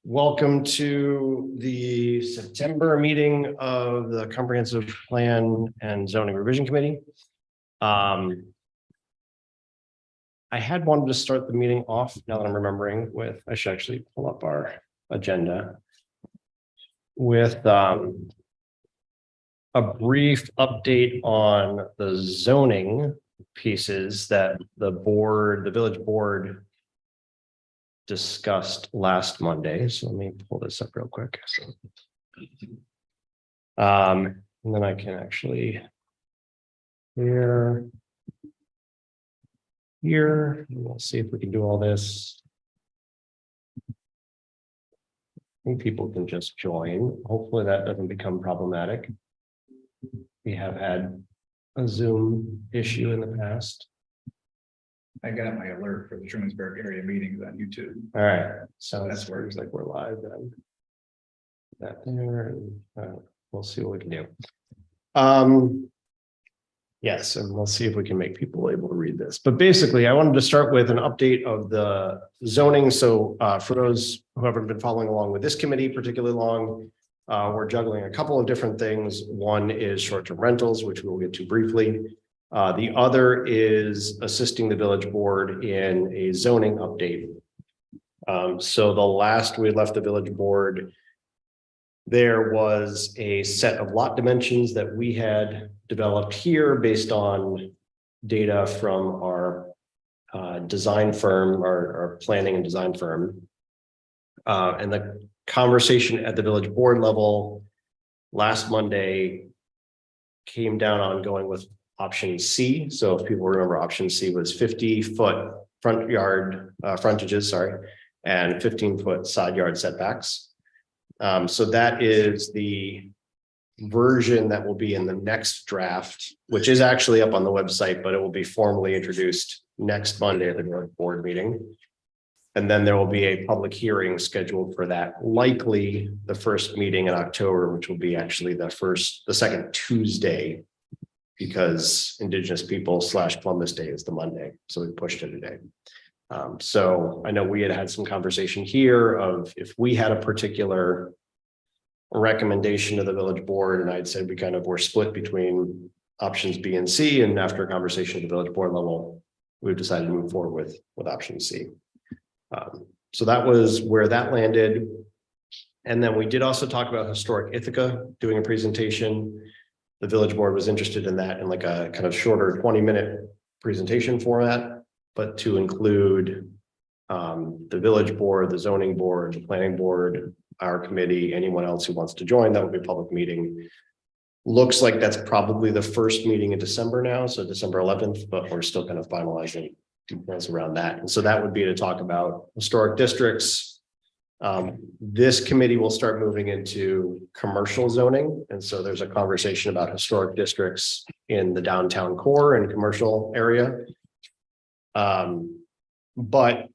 Welcome to the September meeting of the Comprehensive Plan and Zoning Revision Committee. I had wanted to start the meeting off, now that I'm remembering, with, I should actually pull up our agenda, with a brief update on the zoning pieces that the village board discussed last Monday. So let me pull this up real quick. And then I can actually here, and we'll see if we can do all this. I think people can just join. Hopefully that doesn't become problematic. We have had a Zoom issue in the past. I got my alert for the Trumansburg area meetings on YouTube. All right, so That's where it's like we're live then. That there, and we'll see what we can do. Yes, and we'll see if we can make people able to read this. But basically, I wanted to start with an update of the zoning. So for those who haven't been following along with this committee particularly long, we're juggling a couple of different things. One is short-term rentals, which we'll get to briefly. The other is assisting the village board in a zoning update. So the last we left the village board, there was a set of lot dimensions that we had developed here based on data from our design firm, our planning and design firm. And the conversation at the village board level last Monday came down on going with option C. So if people remember, option C was 50-foot front yard frontages, and 15-foot side yard setbacks. So that is the version that will be in the next draft, which is actually up on the website, but it will be formally introduced next Monday at the board meeting. And then there will be a public hearing scheduled for that, likely the first meeting in October, which will be actually the second Tuesday, because Indigenous people / Columbus Day is the Monday. So we pushed it a day. So I know we had some conversation here of if we had a particular recommendation to the village board, and I'd said we kind of were split between options B and C. And after a conversation at the village board level, we've decided to move forward with option C. So that was where that landed. And then we did also talk about historic Ithaca doing a presentation. The village board was interested in that in like a kind of shorter 20-minute presentation format, but to include the village board, the zoning board, the planning board, our committee, anyone else who wants to join. That would be a public meeting. Looks like that's probably the first meeting in December now, so December 11th, but we're still kind of finalizing details around that. And so that would be to talk about historic districts. This committee will start moving into commercial zoning. And so there's a conversation about historic districts in the downtown core and commercial area. But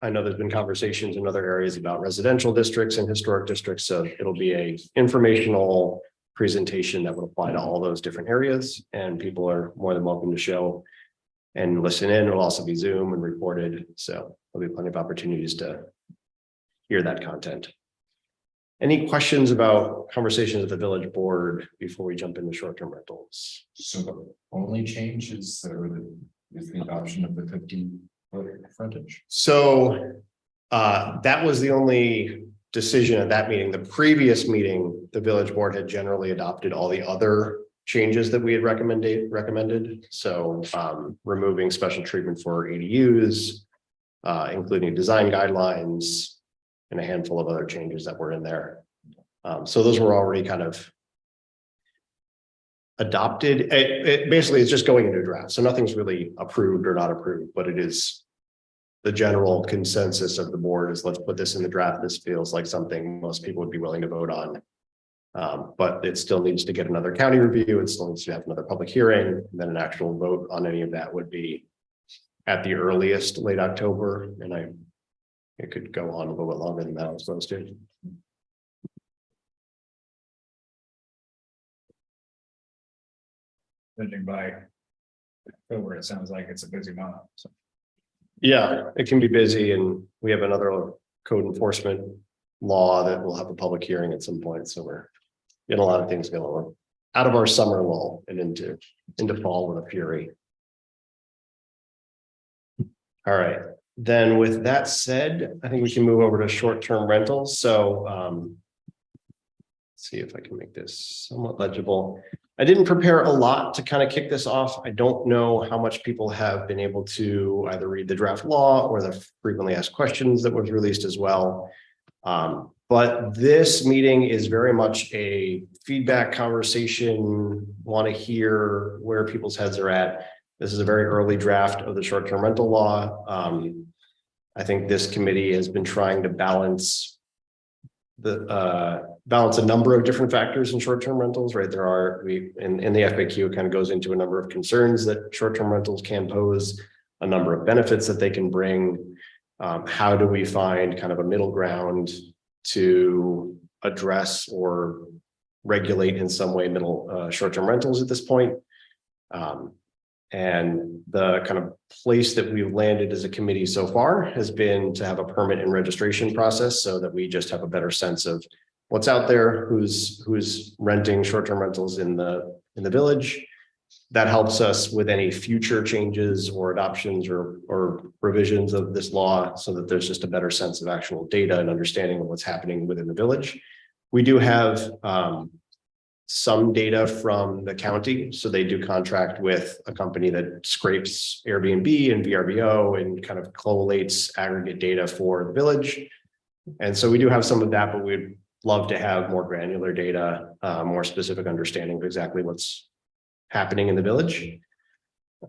I know there's been conversations in other areas about residential districts and historic districts. So it'll be a informational presentation that would apply to all those different areas, and people are more than welcome to show and listen in. It'll also be Zoom and recorded. So there'll be plenty of opportunities to hear that content. Any questions about conversations at the village board before we jump into short-term rentals? So the only change is the adoption of the 15-foot frontage. So that was the only decision at that meeting. The previous meeting, the village board had generally adopted all the other changes that we had recommended. So removing special treatment for ADUs, including design guidelines, and a handful of other changes that were in there. So those were already kind of adopted. Basically, it's just going into a draft. So nothing's really approved or not approved, but it is the general consensus of the board is let's put this in the draft. This feels like something most people would be willing to vote on. But it still needs to get another county review. It still needs to have another public hearing, and then an actual vote on any of that would be at the earliest late October. And it could go on a little bit longer than that, I was supposed to. Judging by October, it sounds like it's a busy month. So. Yeah, it can be busy, and we have another code enforcement law that will have a public hearing at some point. So we're getting a lot of things going. We're out of our summer lull and into fall with a fury. All right, then with that said, I think we can move over to short-term rentals. So let's see if I can make this somewhat legible. I didn't prepare a lot to kind of kick this off. I don't know how much people have been able to either read the draft law or the frequently asked questions that was released as well. But this meeting is very much a feedback conversation, want to hear where people's heads are at. This is a very early draft of the short-term rental law. I think this committee has been trying to balance a number of different factors in short-term rentals, right? There are, in the FAQ, it kind of goes into a number of concerns that short-term rentals can pose, a number of benefits that they can bring. How do we find kind of a middle ground to address or regulate in some way short-term rentals at this point? And the kind of place that we've landed as a committee so far has been to have a permit and registration process so that we just have a better sense of what's out there, who's renting short-term rentals in the village. That helps us with any future changes or adoptions or revisions of this law so that there's just a better sense of actual data and understanding of what's happening within the village. We do have some data from the county. So they do contract with a company that scrapes Airbnb and VRBO and kind of collates aggregate data for the village. And so we do have some of that, but we'd love to have more granular data, more specific understanding of exactly what's happening in the village.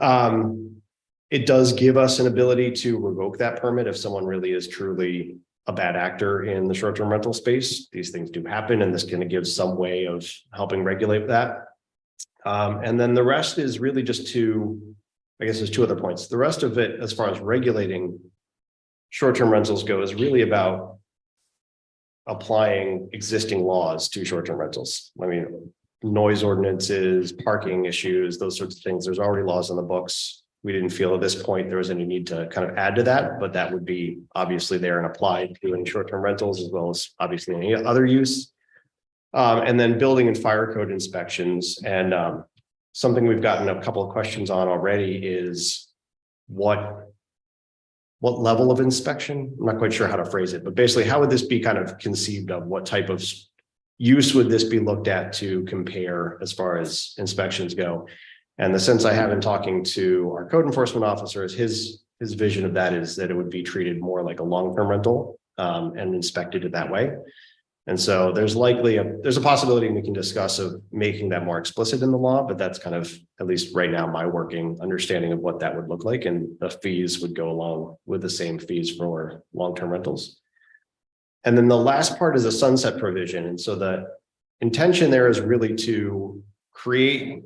It does give us an ability to revoke that permit if someone really is truly a bad actor in the short-term rental space. These things do happen, and this kind of gives some way of helping regulate that. And then the rest is really just I guess there's two other points. The rest of it, as far as regulating short-term rentals go, is really about applying existing laws to short-term rentals. I mean, noise ordinances, parking issues, those sorts of things. There's already laws on the books. We didn't feel at this point there was any need to kind of add to that, but that would be obviously there and applied to any short-term rentals as well as obviously any other use. And then building and fire code inspections. And something we've gotten a couple of questions on already is what level of inspection? I'm not quite sure how to phrase it, but basically how would this be kind of conceived of? What type of use would this be looked at to compare as far as inspections go? And the sense I have in talking to our code enforcement officer is his vision of that is that it would be treated more like a long-term rental and inspected it that way. And so there's a possibility we can discuss of making that more explicit in the law, but that's kind of, at least right now, my working understanding of what that would look like. And the fees would go along with the same fees for long-term rentals. And then the last part is a sunset provision. And so the intention there is really to create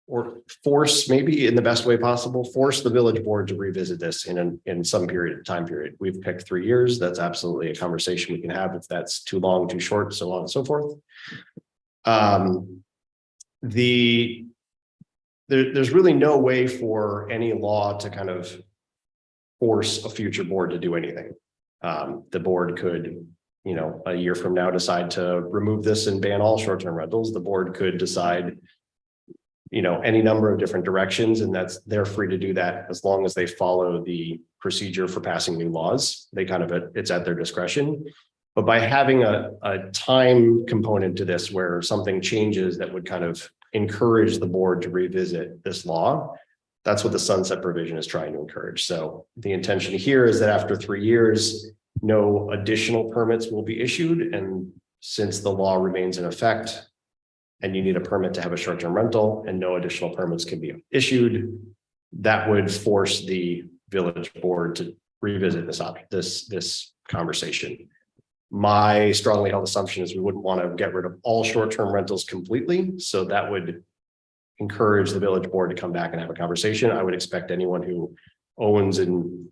or force, maybe in the best way possible, force the village board to revisit this in some time period. We've picked 3 years. That's absolutely a conversation we can have if that's too long, too short, so on and so forth. There's really no way for any law to kind of force a future board to do anything. The board could, a year from now decide to remove this and ban all short-term rentals. The board could decide any number of different directions, and they're free to do that as long as they follow the procedure for passing new laws. It's at their discretion. But by having a time component to this where something changes that would kind of encourage the board to revisit this law, that's what the sunset provision is trying to encourage. So the intention here is that after 3 years, no additional permits will be issued. And since the law remains in effect, and you need a permit to have a short-term rental and no additional permits can be issued, that would force the village board to revisit this conversation. My strongly held assumption is we wouldn't want to get rid of all short-term rentals completely. So that would encourage the village board to come back and have a conversation. I would expect anyone who owns and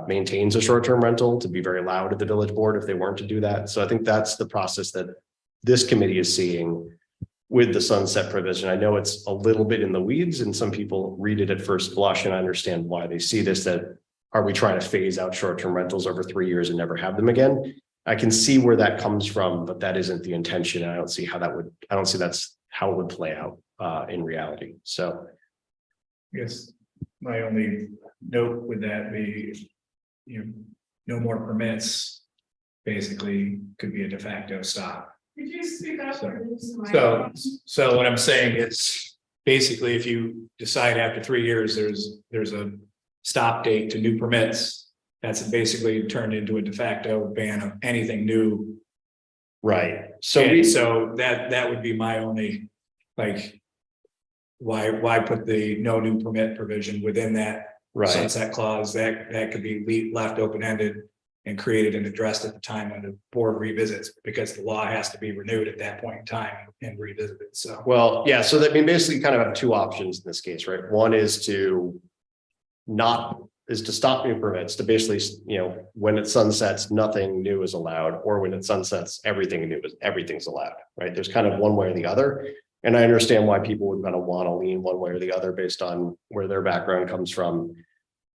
maintains a short-term rental to be very loud at the village board if they weren't to do that. So I think that's the process that this committee is seeing with the sunset provision. I know it's a little bit in the weeds and some people read it at first blush, and I understand why they see this, that are we trying to phase out short-term rentals over 3 years and never have them again? I can see where that comes from, but that isn't the intention. I don't see how that would, I don't see that's how it would play out in reality. So, Yes, my only note would that be, no more permits. Basically, could be a de facto stop. Could you speak up? So what I'm saying is, basically, if you decide after 3 years, there's a stop date to new permits. That's basically turned into a de facto ban of anything new. right. So that would be my only, like. Why put the no new permit provision within that Right. sunset clause? That could be left open-ended and created and addressed at the time when the board revisits, because the law has to be renewed at that point in time and revisited. So. Well, yeah, so that we basically kind of have two options in this case, right? One is to stop new permits, to basically, when it sunsets, nothing new is allowed, or when it sunsets, everything's allowed, right? There's kind of one way or the other. And I understand why people would kind of want to lean one way or the other based on where their background comes from.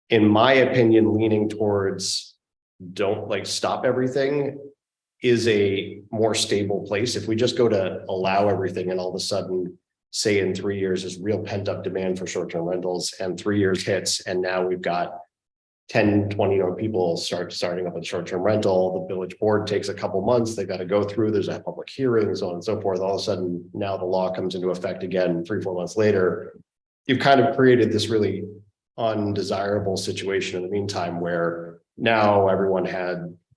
In my opinion, leaning towards don't stop everything is a more stable place. If we just go to allow everything and all of a sudden, say in 3 years, is real pent up demand for short-term rentals, and 3 years hits, and now we've got 10, 20 people starting up a short-term rental. The village board takes a couple months. They've got to go through, there's a public hearing, so on and so forth. All of a sudden, now the law comes into effect again 3-4 months later. You've kind of created this really undesirable situation in the meantime, where now everyone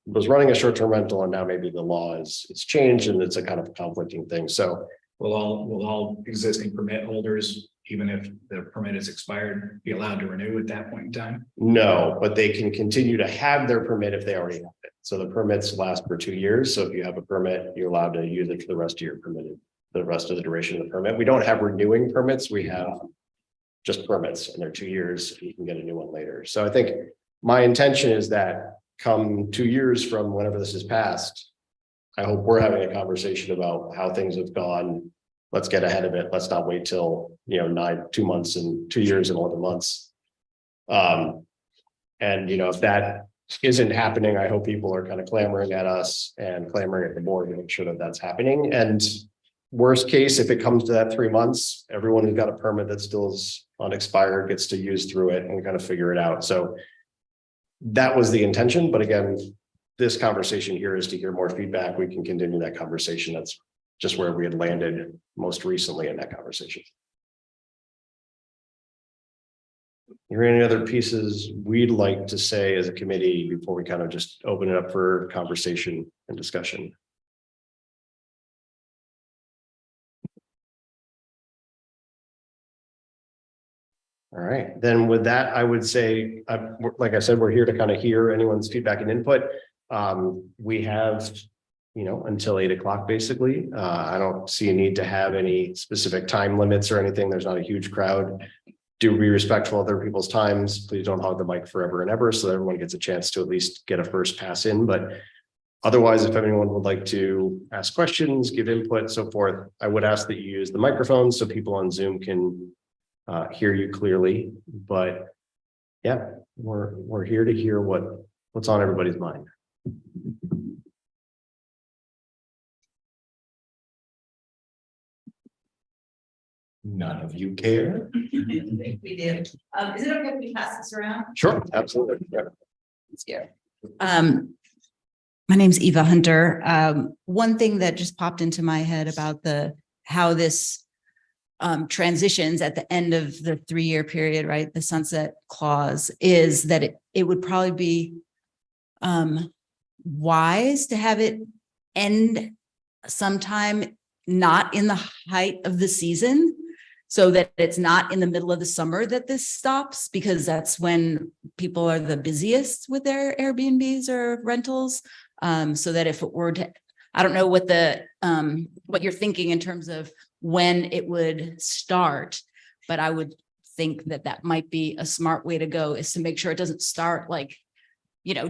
was running a short-term rental, and now maybe the law it's changed, and it's a kind of conflicting thing. So Will all existing permit holders, even if the permit is expired, be allowed to renew at that point in time? no, but they can continue to have their permit if they already have it. So the permits last for 2 years. So if you have a permit, you're allowed to use it for the rest of your permitted, the rest of the duration of the permit. We don't have renewing permits. We have just permits, and they're 2 years, and you can get a new one later. So I think my intention is that come 2 years from whenever this is passed, I hope we're having a conversation about how things have gone. Let's get ahead of it. Let's not wait till 2 months and 2 years and 11 months. And if that isn't happening, I hope people are kind of clamoring at us and clamoring at the board to make sure that that's happening. And worst case, if it comes to that 3 months, everyone who's got a permit that still is unexpired gets to use through it and kind of figure it out. So that was the intention. But again, this conversation here is to hear more feedback. We can continue that conversation. That's just where we had landed most recently in that conversation. Are there any other pieces we'd like to say as a committee before we kind of just open it up for conversation and discussion? All right, then with that, I would say, like I said, we're here to kind of hear anyone's feedback and input. We have, until 8 o'clock, basically. I don't see a need to have any specific time limits or anything. There's not a huge crowd. Do be respectful of other people's times. Please don't hog the mic forever and ever, so that everyone gets a chance to at least get a first pass in. But otherwise, if anyone would like to ask questions, give input, so forth, I would ask that you use the microphone so people on Zoom can hear you clearly. But yeah, we're here to hear what's on everybody's mind. None of you care? We do. Is it okay if we pass this around? Sure, absolutely. Yeah. It's here. My name's Eva Hunter. One thing that just popped into my head about how this transitions at the end of the 3-year period, right? The sunset clause is that it would probably be wise to have it end sometime not in the height of the season, so that it's not in the middle of the summer that this stops, because that's when people are the busiest with their Airbnbs or rentals. So that if it were to, I don't know what you're thinking in terms of when it would start, but I would think that might be a smart way to go, is to make sure it doesn't start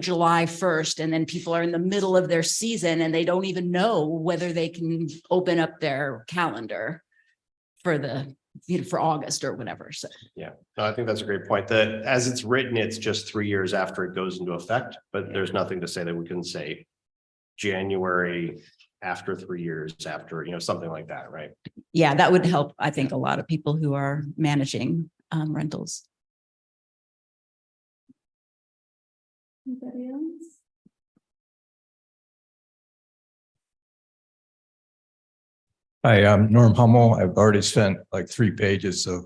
July 1st, and then people are in the middle of their season and they don't even know whether they can open up their calendar for August or whatever. So Yeah, no, I think that's a great point. That as it's written, it's just 3 years after it goes into effect, but there's nothing to say that we can say January after 3 years, after, something like that, right? Yeah, that would help, I think, a lot of people who are managing rentals. Anybody else? Hi, I'm Norm Hummel. I've already sent like 3 pages of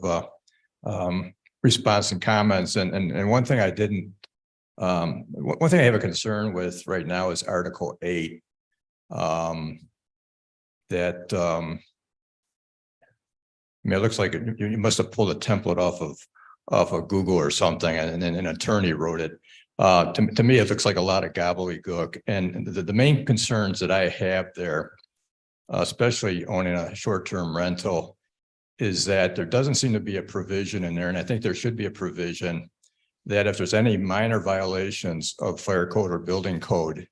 response and comments, and one thing I didn't, one thing I have a concern with right now is Article 8. That I mean, it looks like you must have pulled a template off of Google or something, and then an attorney wrote it. To me, it looks like a lot of gobbledygook, and the main concerns that I have there, especially owning a short-term rental, is that there doesn't seem to be a provision in there, and I think there should be a provision that if there's any minor violations of fire code or building code,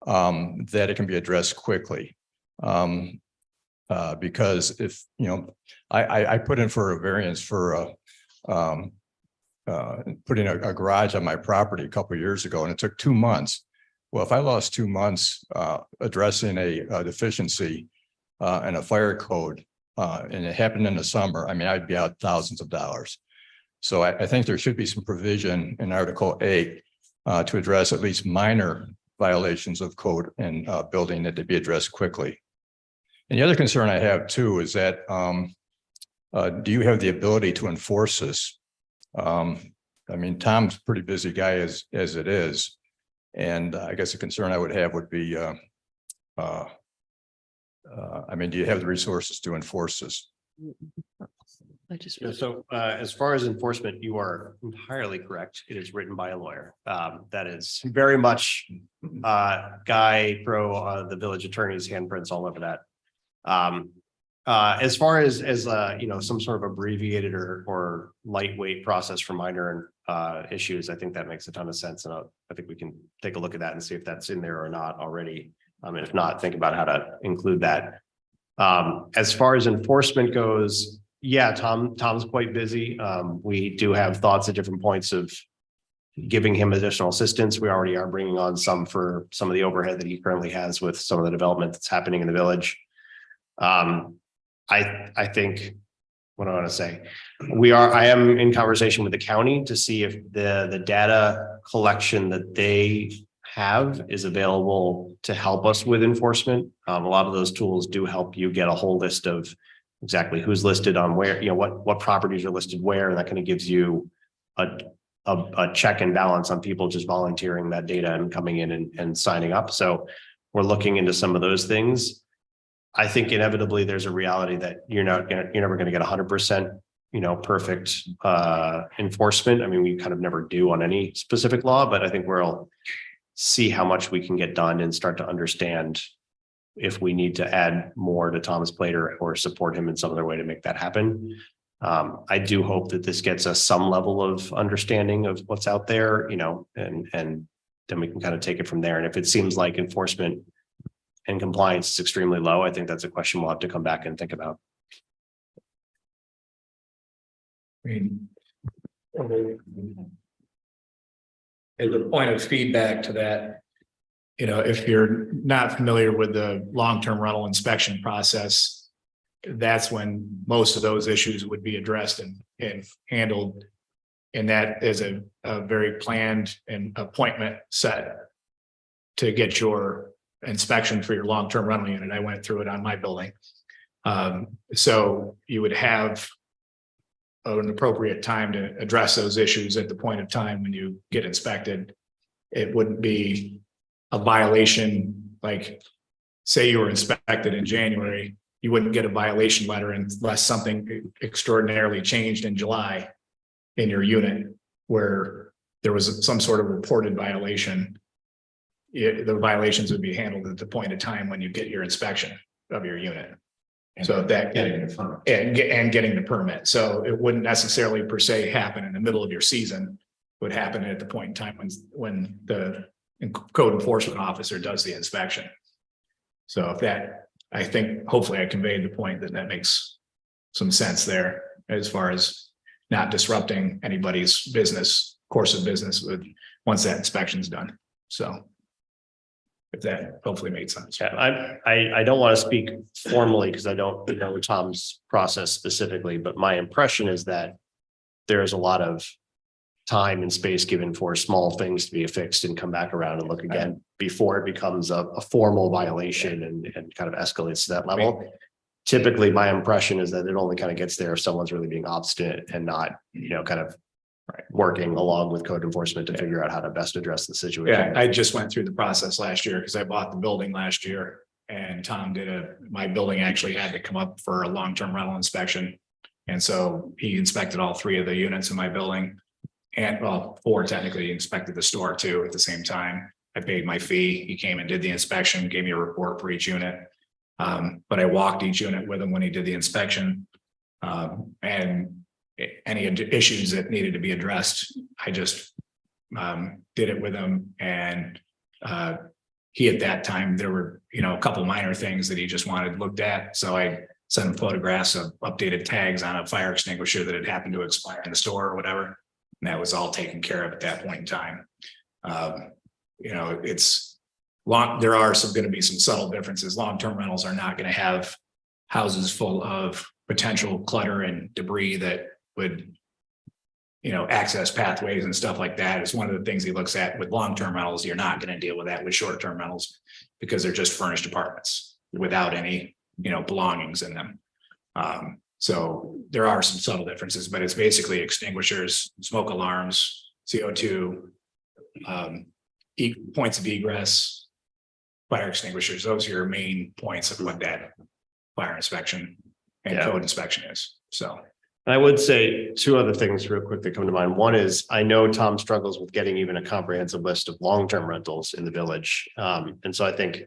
that it can be addressed quickly. Because if, I put in for a variance for putting a garage on my property a couple of years ago, and it took 2 months. Well, if I lost 2 months addressing a deficiency in a fire code, and it happened in the summer, I mean, I'd be out thousands of dollars. So I think there should be some provision in Article 8 to address at least minor violations of code and building that to be addressed quickly. And the other concern I have too is that do you have the ability to enforce this? I mean, Tom's a pretty busy guy as it is. And I guess the concern I would have would be, I mean, do you have the resources to enforce this? So as far as enforcement, you are entirely correct. It is written by a lawyer. That is very much Guy Pro, the village attorney's handprints all over that. As far as some sort of abbreviated or lightweight process for minor issues, I think that makes a ton of sense, and I think we can take a look at that and see if that's in there or not already. And if not, think about how to include that. As far as enforcement goes, yeah, Tom's quite busy. We do have thoughts at different points of giving him additional assistance. We already are bringing on some for some of the overhead that he currently has with some of the development that's happening in the village. I think, what do I want to say? I am in conversation with the county to see if the data collection that they have is available to help us with enforcement. A lot of those tools do help you get a whole list of exactly who's listed on where, what properties are listed where, and that kind of gives you a check and balance on people just volunteering that data and coming in and signing up. So we're looking into some of those things. I think inevitably there's a reality that you're never going to get 100%, perfect enforcement. I mean, we kind of never do on any specific law, but I think we'll see how much we can get done and start to understand if we need to add more to Tom's plate or support him in some other way to make that happen. I do hope that this gets us some level of understanding of what's out there, and then we can kind of take it from there. And if it seems like enforcement and compliance is extremely low, I think that's a question we'll have to come back and think about. I mean, as a point of feedback to that, if you're not familiar with the long-term rental inspection process, that's when most of those issues would be addressed and handled. And that is a very planned and appointment set to get your inspection for your long-term rental unit. I went through it on my building. So you would have an appropriate time to address those issues at the point of time when you get inspected. It wouldn't be a violation, like say you were inspected in January, you wouldn't get a violation letter unless something extraordinarily changed in July in your unit where there was some sort of reported violation. The violations would be handled at the point of time when you get your inspection of your unit. So that getting the permit. So it wouldn't necessarily per se happen in the middle of your season. It would happen at the point in time when the code enforcement officer does the inspection. So if that, I think, hopefully I conveyed the point that makes some sense there as far as not disrupting anybody's course of business once that inspection's done. So. If that hopefully made sense. Yeah, I don't want to speak formally because I don't know Tom's process specifically, but my impression is that there's a lot of time and space given for small things to be affixed and come back around and look again before it becomes a formal violation and kind of escalates to that level. Typically, my impression is that it only kind of gets there if someone's really being obstinate and not, kind of working along with code enforcement to figure out how to best address the situation. Yeah, I just went through the process last year because I bought the building last year and Tom my building actually had to come up for a long-term rental inspection. And so he inspected all 3 of the units in my building. And well, 4 technically, he inspected the store too at the same time. I paid my fee. He came and did the inspection, gave me a report for each unit. But I walked each unit with him when he did the inspection. And any issues that needed to be addressed, I just did it with him. And he at that time, there were, a couple minor things that he just wanted looked at. So I sent him photographs of updated tags on a fire extinguisher that had happened to expire in the store or whatever. And that was all taken care of at that point in time. It's long, there are going to be some subtle differences. Long-term rentals are not going to have houses full of potential clutter and debris that would, access pathways and stuff like that. It's one of the things he looks at with long-term rentals. You're not going to deal with that with short-term rentals because they're just furnished apartments without any, belongings in them. So there are some subtle differences, but it's basically extinguishers, smoke alarms, CO2, points of egress, fire extinguishers. Those are your main points of what that fire inspection and code inspection is. So I would say 2 other things real quick that come to mind. One is I know Tom struggles with getting even a comprehensive list of long-term rentals in the village. And so I think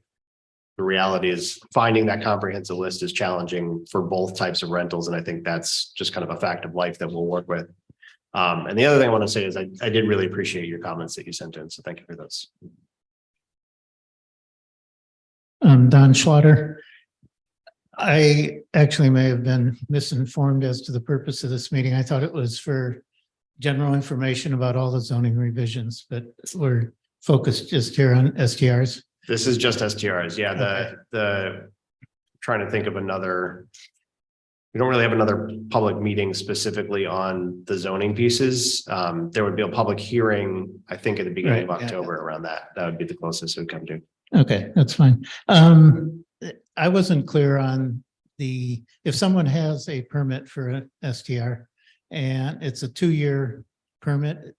the reality is finding that comprehensive list is challenging for both types of rentals. And I think that's just kind of a fact of life that we'll work with. And the other thing I want to say is I did really appreciate your comments that you sent in. So thank you for those. Don Schlatter. I actually may have been misinformed as to the purpose of this meeting. I thought it was for general information about all the zoning revisions, but we're focused just here on STRs. This is just STRs. Yeah, the trying to think of another. We don't really have another public meeting specifically on the zoning pieces. There would be a public hearing, I think, at the beginning of October around that. That would be the closest it would come to. Okay, that's fine. I wasn't clear on if someone has a permit for an STR and it's a 2-year permit,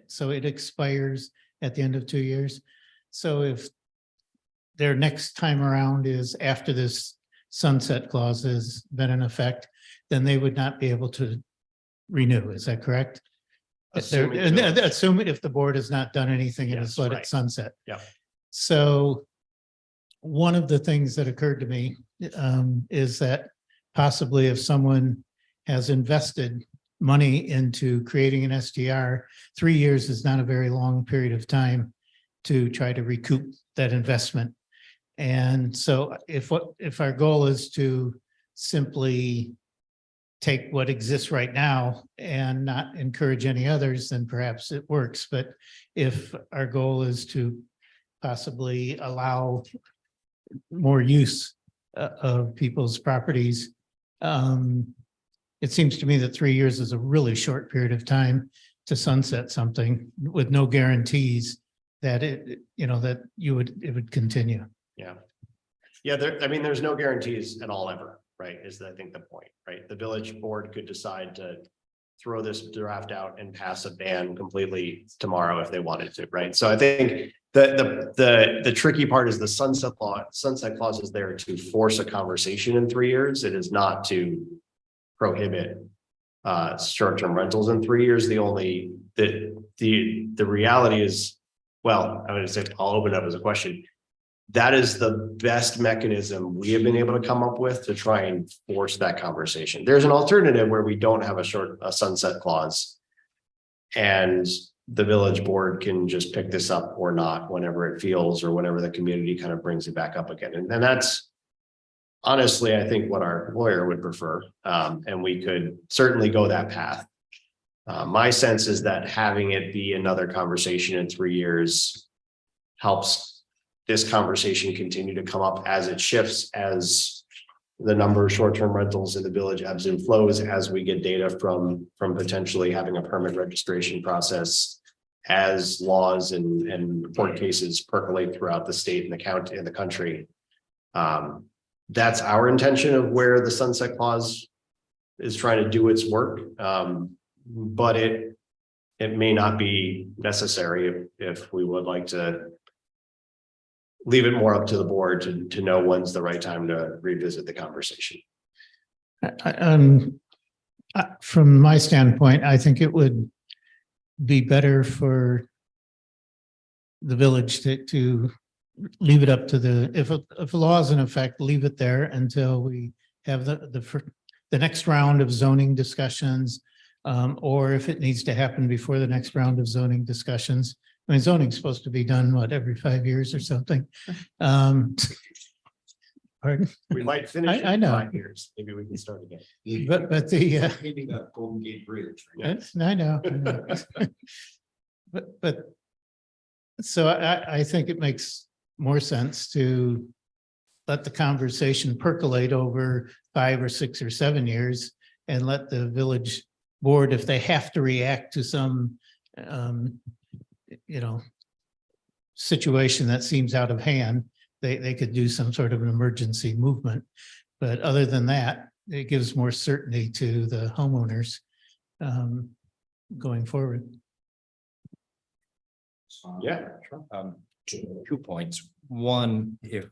so it expires at the end of 2 years. So if their next time around is after this sunset clause has been in effect, then they would not be able to renew. Is that correct? Assuming if the board has not done anything and has let it sunset. Yeah. So one of the things that occurred to me is that possibly if someone has invested money into creating an STR, 3 years is not a very long period of time to try to recoup that investment. And so if our goal is to simply take what exists right now and not encourage any others, then perhaps it works. But if our goal is to possibly allow more use of people's properties, it seems to me that 3 years is a really short period of time to sunset something with no guarantees that it would continue. Yeah. Yeah. There's no guarantees at all ever, right? Is I think the point, right? The village board could decide to throw this draft out and pass a ban completely tomorrow if they wanted to, right? So I think the tricky part is the sunset clause is there to force a conversation in 3 years. It is not to prohibit short-term rentals in 3 years. The reality is, well, I'm going to say I'll open it up as a question. That is the best mechanism we have been able to come up with to try and force that conversation. There's an alternative where we don't have a sunset clause and the village board can just pick this up or not whenever it feels or whenever the community kind of brings it back up again. And that's honestly, I think what our lawyer would prefer. And we could certainly go that path. My sense is that having it be another conversation in 3 years helps this conversation continue to come up as it shifts, as the number of short-term rentals in the village ebbs and flows, as we get data from potentially having a permit registration process, as laws and court cases percolate throughout the state and the county and the country. That's our intention of where the sunset clause is trying to do its work. But it may not be necessary if we would like to leave it more up to the board to know when's the right time to revisit the conversation. From my standpoint, I think it would be better for the village to leave it up to if a law is in effect, leave it there until we have the next round of zoning discussions, or if it needs to happen before the next round of zoning discussions. I mean, zoning's supposed to be done, what, every 5 years or something? Pardon? We might finish I in know. 5 years. Maybe we can start again. But Maybe that Golden Gate Bridge. Right? I know. But so I think it makes more sense to let the conversation percolate over 5 or 6 or 7 years and let the village board, if they have to react to some, situation that seems out of hand, they could do some sort of an emergency movement. But other than that, it gives more certainty to the homeowners going forward. Yeah. Two points. One, if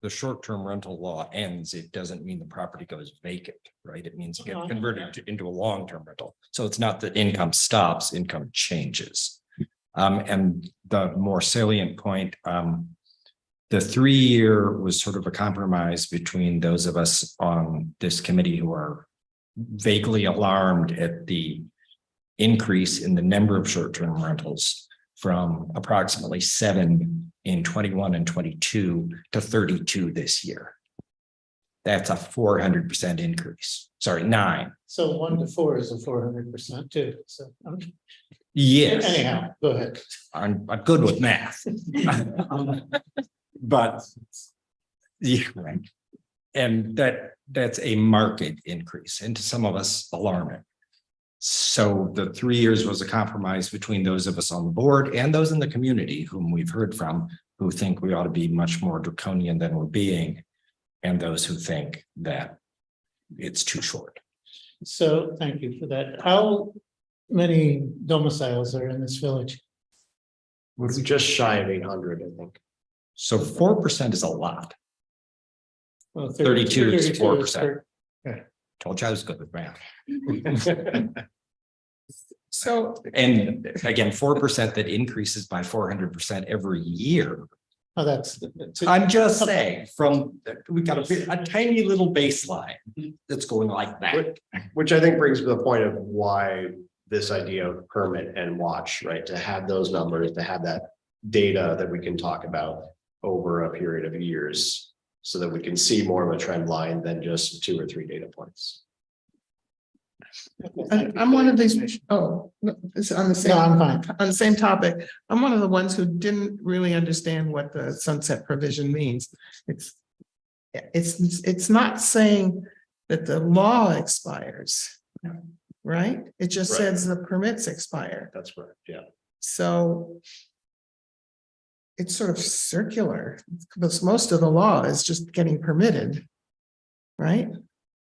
the short-term rental law ends, it doesn't mean the property goes vacant, right? It means it gets converted into a long-term rental. So it's not that income stops, income changes. And the more salient point, the 3-year was sort of a compromise between those of us on this committee who are vaguely alarmed at the increase in the number of short-term rentals from approximately 7 in 21 and 22 to 32 this year. That's a 400% increase. Sorry, 9. So 1 to 4 is a 400% too. So Yes. anyhow, go ahead. I'm good with math. But yeah, right. And that's a market increase, and to some of us alarming. So the 3 years was a compromise between those of us on the board and those in the community whom we've heard from, who think we ought to be much more draconian than we're being, and those who think that it's too short. So thank you for that. How many domiciles are in this village? It's just shy of 800, I think. So 4% is a lot. Well, 32 is 32 4%. Told you I was good with math. So, and again, 4% that increases by 400% every year. Oh, that's. I'm just saying, we got a tiny little baseline that's going like that. Which I think brings to the point of why this idea of permit and watch, right? To have those numbers, to have that data that we can talk about over a period of years, so that we can see more of a trend line than just 2 or 3 data points. I'm one of these, no, it's on the same. No, I'm fine. On the same topic, I'm one of the ones who didn't really understand what the sunset provision means. It's not saying that the law expires, right? It just Right. says the permits expire. That's correct, yeah. So it's sort of circular, because most of the law is just getting permitted, right?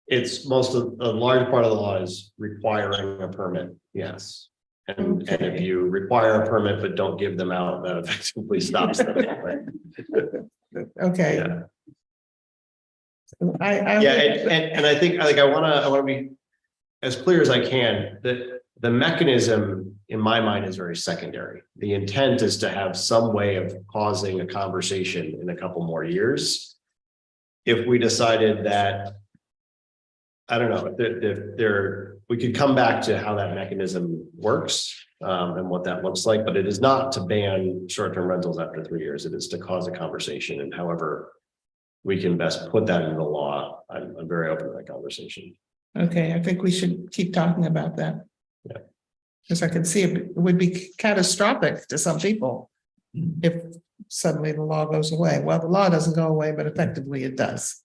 It's a large part of the law is requiring a permit, yes. And if you require a permit but don't give them out, that effectively stops them. Okay. Yeah. I Yeah, and I think I wanna be as clear as I can, that the mechanism in my mind is very secondary. The intent is to have some way of causing a conversation in a couple more years. If we decided that, I don't know, if we could come back to how that mechanism works and what that looks like, but it is not to ban short-term rentals after 3 years. It is to cause a conversation, and however we can best put that into the law, I'm very open to that conversation. Okay, I think we should keep talking about that. Yeah. Because I can see it would be catastrophic to some people if suddenly the law goes away. Well, the law doesn't go away, but effectively it does.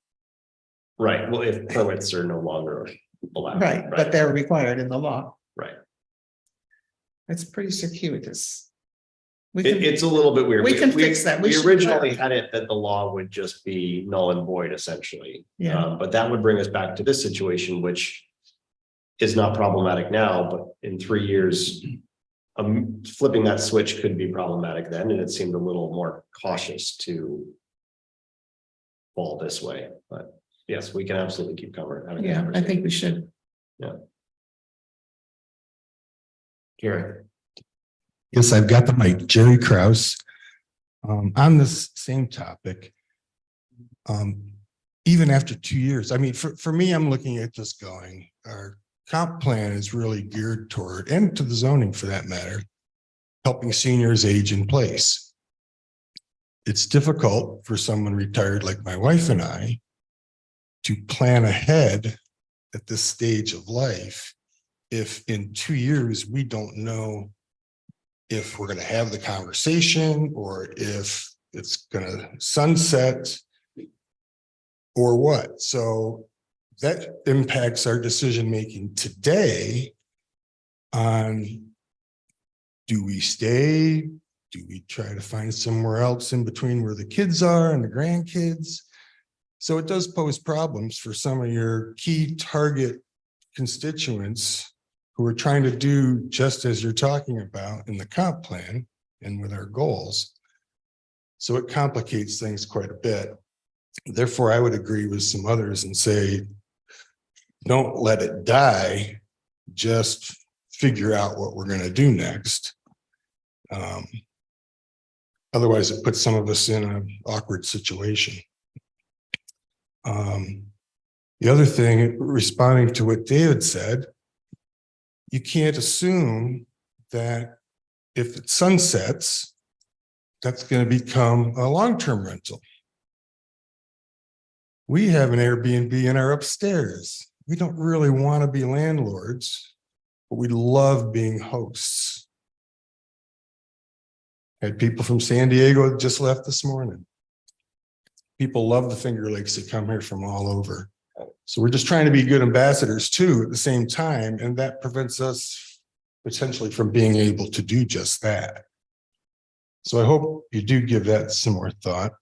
Right, well, if permits are no longer allowed. Right, but they're required in the law. Right. It's pretty circuitous. We It, can, it's a little bit weird. we can fix that. We We should originally clarify. had it that the law would just be null and void essentially. Yeah. But that would bring us back to this situation, which is not problematic now, but in 3 years, flipping that switch could be problematic then, and it seemed a little more cautious to fall this way, but yes, we can absolutely keep covering. Yeah, I think we should. Gary. Yes, I've got the mic. Jerry Kraus. On this same topic. Even after 2 years, I mean, for me, I'm looking at this going, our comp plan is really geared toward, and to the zoning for that matter, helping seniors age in place. It's difficult for someone retired like my wife and I to plan ahead at this stage of life if in 2 years we don't know if we're going to have the conversation or if it's going to sunset or what. So that impacts our decision-making today on, do we stay? Do we try to find somewhere else in between where the kids are and the grandkids? So it does pose problems for some of your key target constituents who are trying to do just as you're talking about in the comp plan and with our goals. So it complicates things quite a bit. Therefore, I would agree with some others and say, don't let it die, just figure out what we're going to do next. Otherwise, it puts some of us in an awkward situation. The other thing, responding to what David said, you can't assume that if it sunsets, that's going to become a long-term rental. We have an Airbnb in our upstairs. We don't really want to be landlords, but we love being hosts. Had people from San Diego just left this morning. People love the Finger Lakes that come here from all over. So we're just trying to be good ambassadors too at the same time, and that prevents us potentially from being able to do just that. So I hope you do give that some more thought.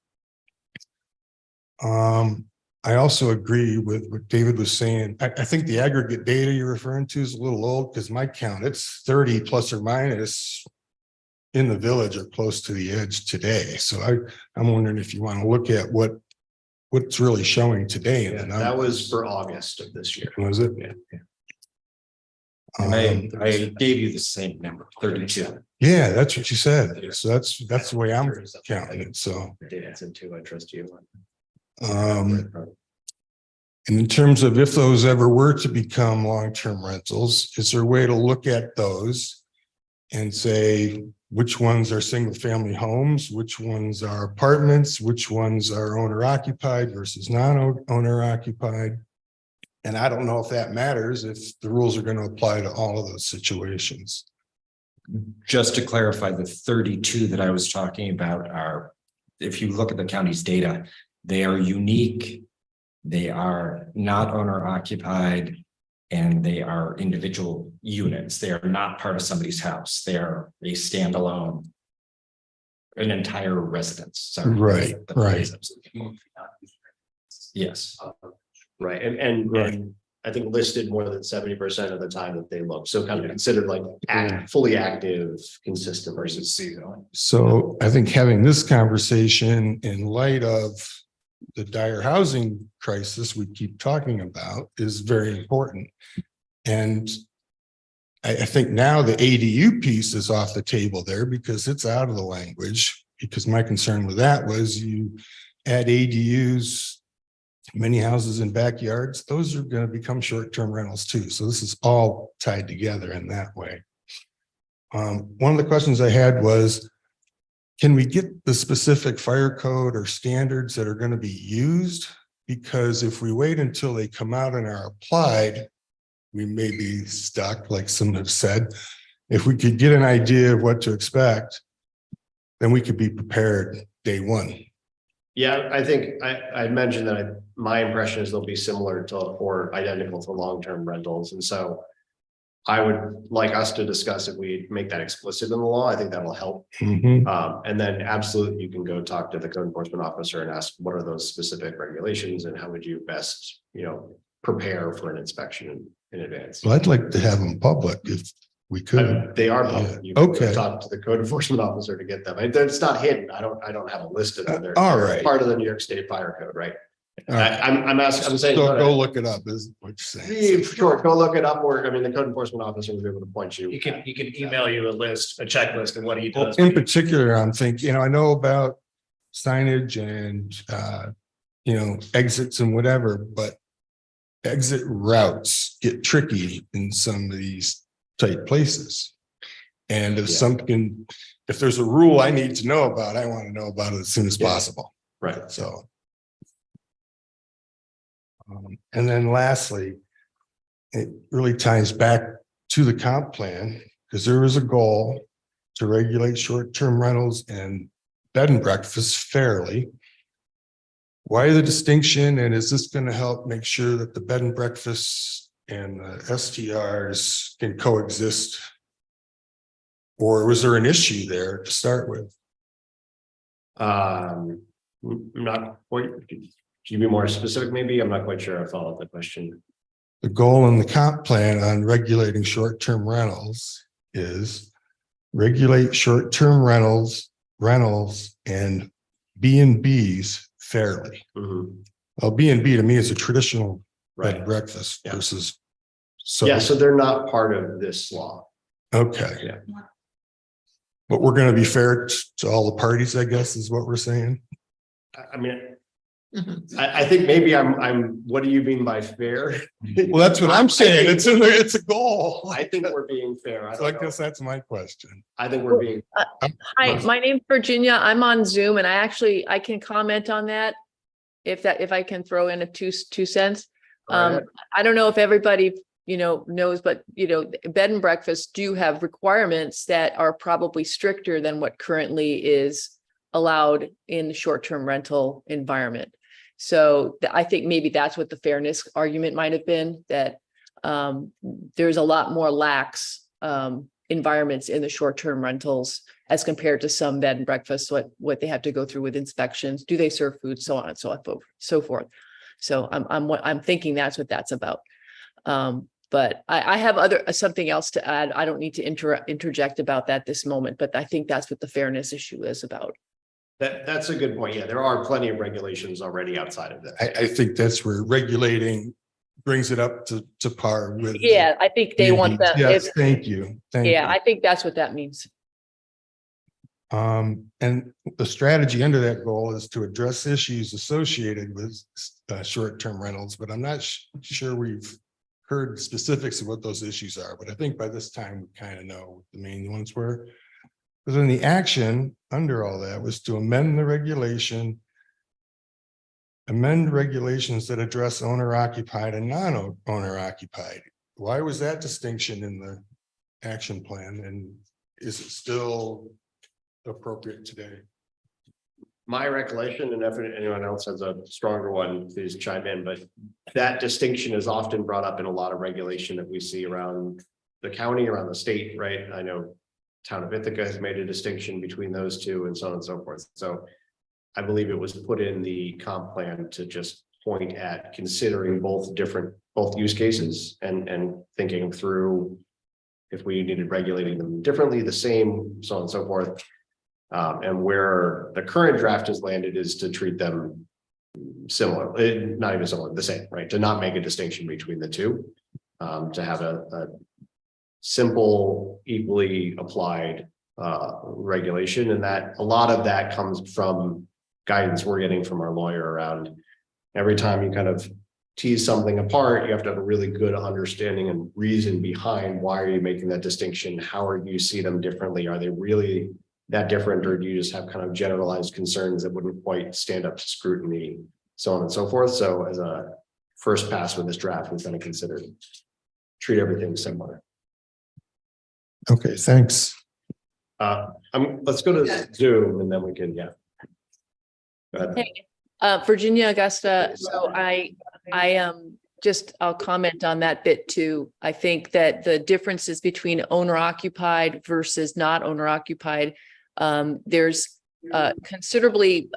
I also agree with what David was saying. I think the aggregate data you're referring to is a little old because my count, it's 30 plus or minus in the village or close to the edge today. So I'm wondering if you want to look at what's really showing today. In the Yeah, that was for August of this year. Was it? Yeah. I gave you the same number, 32. Yeah, that's what you said. So that's the way I'm counting it. So Davidson too, I trust you. and in terms of if those ever were to become long-term rentals, is there a way to look at those and say which ones are single-family homes, which ones are apartments, which ones are owner-occupied versus non-owner-occupied? And I don't know if that matters, if the rules are going to apply to all of those situations. Just to clarify, the 32 that I was talking about are, if you look at the county's data, they are unique. They are not owner occupied and they are individual units. They are not part of somebody's house. They are a standalone, an entire residence. Sorry. Right, right. Yes. Right, and I think listed more than 70% of the time that they look, so kind of considered like fully active, consistent versus seasonal. So I think having this conversation in light of the dire housing crisis we keep talking about is very important. And I think now the ADU piece is off the table there because it's out of the language, because my concern with that was you add ADUs, many houses in backyards, those are going to become short-term rentals too. So this is all tied together in that way. One of the questions I had was, can we get the specific fire code or standards that are going to be used? Because if we wait until they come out and are applied, we may be stuck, like some have said. If we could get an idea of what to expect, then we could be prepared day one. Yeah, I think I mentioned that my impression is they'll be similar to or identical to long-term rentals. And so I would like us to discuss if we make that explicit in the law. I think that'll help. And then absolutely, you can go talk to the code enforcement officer and ask what are those specific regulations and how would you best, prepare for an inspection in advance. Well, I'd like to have them public if we could. They are Yeah. public. You can Okay. talk to the code enforcement officer to get them. It's not hidden. I don't have a list of them. They're All right. part of the New York State Fire Code, right? All right. I'm asking, I'm saying. So go look it up is what you're saying. Sure, go look it up, or, the code enforcement officer will be able to point you. He can email you a checklist of what he does. In particular, I'm thinking, I know about signage and, exits and whatever, but exit routes get tricky in some of these tight places. And if if there's a rule I need to know about, I want to know about it as soon as possible. Right. So. And then lastly, it really ties back to the comp plan because there was a goal to regulate short-term rentals and bed and breakfast fairly. Why the distinction? And is this going to help make sure that the bed and breakfasts and the STRs can coexist? Or was there an issue there to start with? Not quite. Can you be more specific? Maybe I'm not quite sure I followed the question. The goal in the comp plan on regulating short-term rentals is regulate short-term rentals and B&Bs fairly. Well, B&B to me is a traditional bed and breakfast Yeah. versus. So they're not part of this law. Okay. Yeah. But we're going to be fair to all the parties, I guess, is what we're saying. I think maybe what do you mean by fair? Well, that's what I'm saying. It's a goal. I think we're being fair. So I guess that's my question. I think we're being. Hi, my name's Virginia. I'm on Zoom and I can comment on that. If I can throw in a two cents. I don't know if everybody, knows, but, bed and breakfasts do have requirements that are probably stricter than what currently is allowed in the short-term rental environment. So I think maybe that's what the fairness argument might have been, that there's a lot more lax environments in the short-term rentals as compared to some bed and breakfasts, what they have to go through with inspections, do they serve food, so on and so forth. So I'm thinking that's what that's about. But I have something else to add. I don't need to interject about that this moment, but I think that's what the fairness issue is about. That's a good point. Yeah, there are plenty of regulations already outside of that. I think that's where regulating brings it up to par with. Yeah, I think they want that. Yes, thank you. I think that's what that means. And the strategy under that goal is to address issues associated with short-term rentals, but I'm not sure we've heard specifics of what those issues are, but I think by this time we kind of know what the main ones were. But then the action under all that was to amend regulations that address owner occupied and non-owner occupied. Why was that distinction in the action plan? And is it still appropriate today? My recollection, and if anyone else has a stronger one, please chime in, but that distinction is often brought up in a lot of regulation that we see around the county, around the state, right? I know town of Ithaca has made a distinction between those two and so on and so forth. So I believe it was put in the comp plan to just point at considering both use cases and thinking through if we needed regulating them differently, the same, so on and so forth. And where the current draft has landed is to treat them similar, not even similar, the same, right? To not make a distinction between the two, to have a simple, equally applied regulation. And that a lot of that comes from guidance we're getting from our lawyer around every time you kind of tease something apart, you have to have a really good understanding and reason behind why are you making that distinction? How are you see them differently? Are they really that different, or do you just have kind of generalized concerns that wouldn't quite stand up to scrutiny, so on and so forth? So as a first pass with this draft, we've kind of considered treat everything similar. Okay, thanks. Let's go to Zoom and then we can, yeah. Go ahead. Hey, Virginia Augusta, so I'll comment on that bit too. I think that the differences between owner occupied versus not owner occupied, there's considerably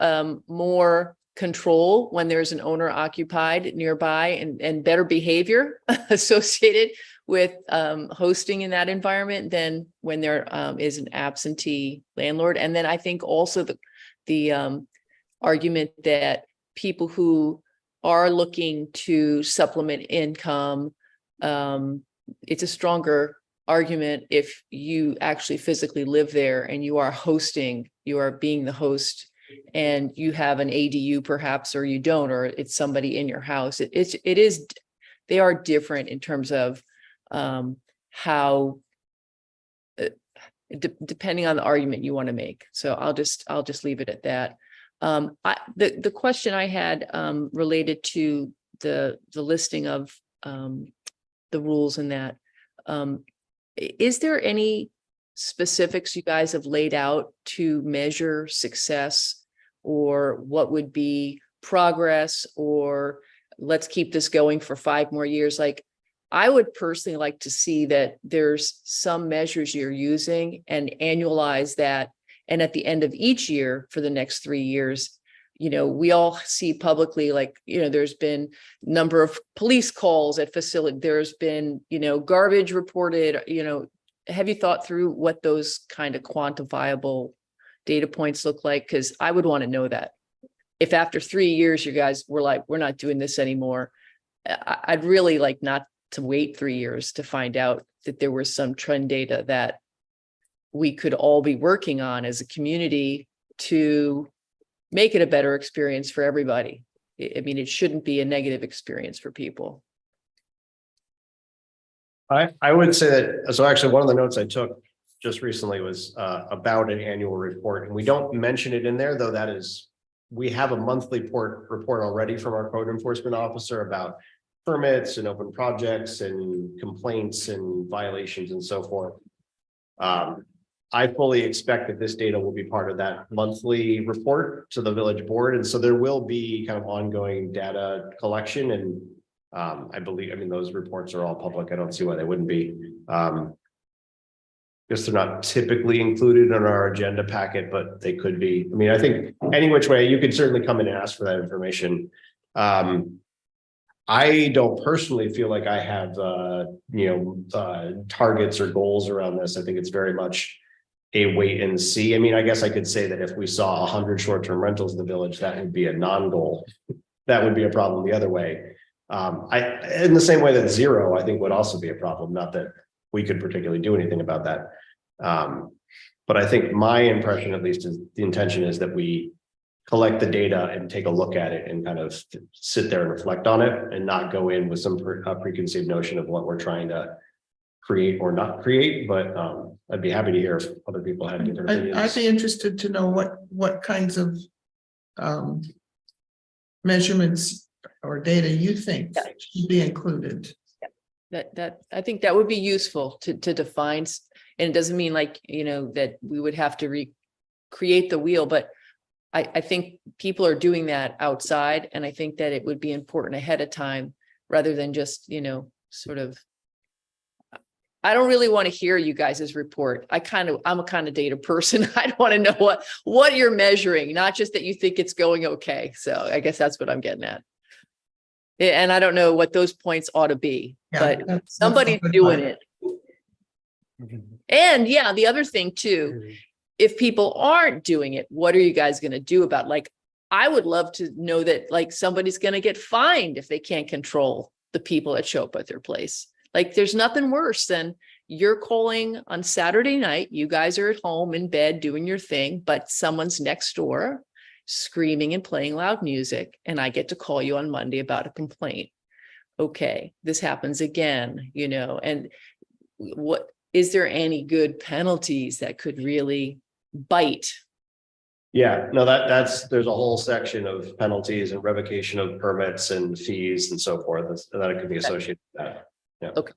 more control when there's an owner occupied nearby and better behavior associated with hosting in that environment than when there is an absentee landlord. And then I think also the argument that people who are looking to supplement income, it's a stronger argument if you actually physically live there and you are hosting, you are being the host, and you have an ADU perhaps, or you don't, or it's somebody in your house. They are different in terms of how, depending on the argument you want to make. So I'll just leave it at that. The question I had related to the listing of the rules in that, is there any specifics you guys have laid out to measure success, or what would be progress, or let's keep this going for 5 more years? Like, I would personally like to see that there's some measures you're using and annualize that. And at the end of each year for the next 3 years, we all see publicly, like, there's been number of police calls at facility. There's been, garbage reported, have you thought through what those kind of quantifiable data points look like? Because I would want to know that. If after 3 years, you guys were like, we're not doing this anymore, I'd really like not to wait 3 years to find out that there was some trend data that we could all be working on as a community to make it a better experience for everybody. I mean, it shouldn't be a negative experience for people. I would say that, so actually one of the notes I took just recently was about an annual report, and we don't mention it in there, though we have a monthly report already from our code enforcement officer about permits and open projects and complaints and violations and so forth. I fully expect that this data will be part of that monthly report to the village board. And so there will be kind of ongoing data collection. And I mean, those reports are all public. I don't see why they wouldn't be. Guess they're not typically included in our agenda packet, but they could be. I mean, I think any which way, you could certainly come in and ask for that information. I don't personally feel like I have, targets or goals around this. I think it's very much a wait and see. I mean, I guess I could say that if we saw 100 short-term rentals in the village, that would be a non-goal. That would be a problem the other way. In the same way that 0, I think, would also be a problem. Not that we could particularly do anything about that. But I think my impression, at least, is the intention is that we collect the data and take a look at it and kind of sit there and reflect on it, and not go in with some preconceived notion of what we're trying to create or not create. But I'd be happy to hear if other people have different opinions. I'd be interested to know what kinds of measurements or data you think should be included. That I think that would be useful to define, and it doesn't mean like, that we would have to recreate the wheel, but I think people are doing that outside, and I think that it would be important ahead of time rather than just, sort of. I don't really want to hear you guys' report. I'm a kind of data person. I want to know what you're measuring, not just that you think it's going okay. So I guess that's what I'm getting at. And I don't know what those points ought to be, but somebody's doing it. And yeah, the other thing too, if people aren't doing it, what are you guys going to do about it? Like, I would love to know that, like, somebody's going to get fined if they can't control the people that show up at their place. Like, there's nothing worse than you're calling on Saturday night. You guys are at home in bed doing your thing, but someone's next door screaming and playing loud music, and I get to call you on Monday about a complaint. Okay, this happens again, and what is there any good penalties that could really bite? Yeah, no, there's a whole section of penalties and revocation of permits and fees and so forth that it could be associated with that. Yeah. Okay.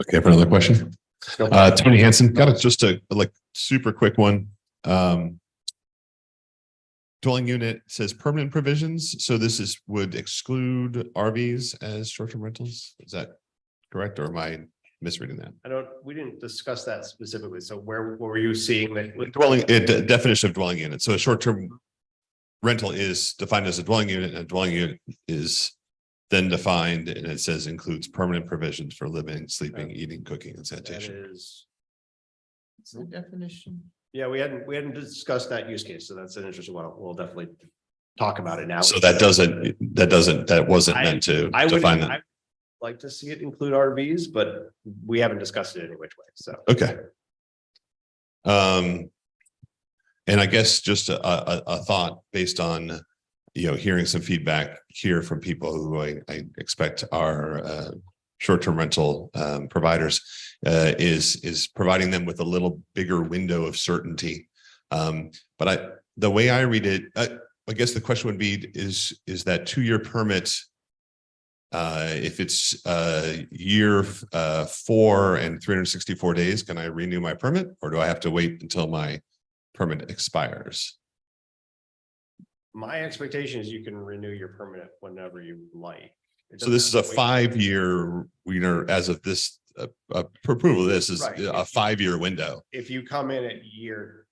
Okay, for another question. Tony Hansen, got just a like super quick one. Dwelling unit says permanent provisions, so this would exclude RVs as short-term rentals. Is that correct, or am I misreading that? We didn't discuss that specifically. So where were you seeing that? Definition of dwelling unit. So a short-term rental is defined as a dwelling unit, and a dwelling unit is then defined, and it says includes permanent provisions for living, sleeping, eating, cooking, and That sanitation. is, It's the definition. yeah, we hadn't discussed that use case. So that's an interesting one. We'll definitely talk about it now. So that wasn't meant to I would define that. I'd like to see it include RVs, but we haven't discussed it any which way. So, Okay. And I guess just a thought based on, hearing some feedback here from people who I expect are short-term rental providers is providing them with a little bigger window of certainty. But the way I read it, I guess the question would be, is that 2-year permit, if it's year 4 and 364 days, can I renew my permit, or do I have to wait until my permit expires? my expectation is you can renew your permit whenever you like. So this is a 5-year, as of this approval, this is Right. a 5-year window. If you come in at year,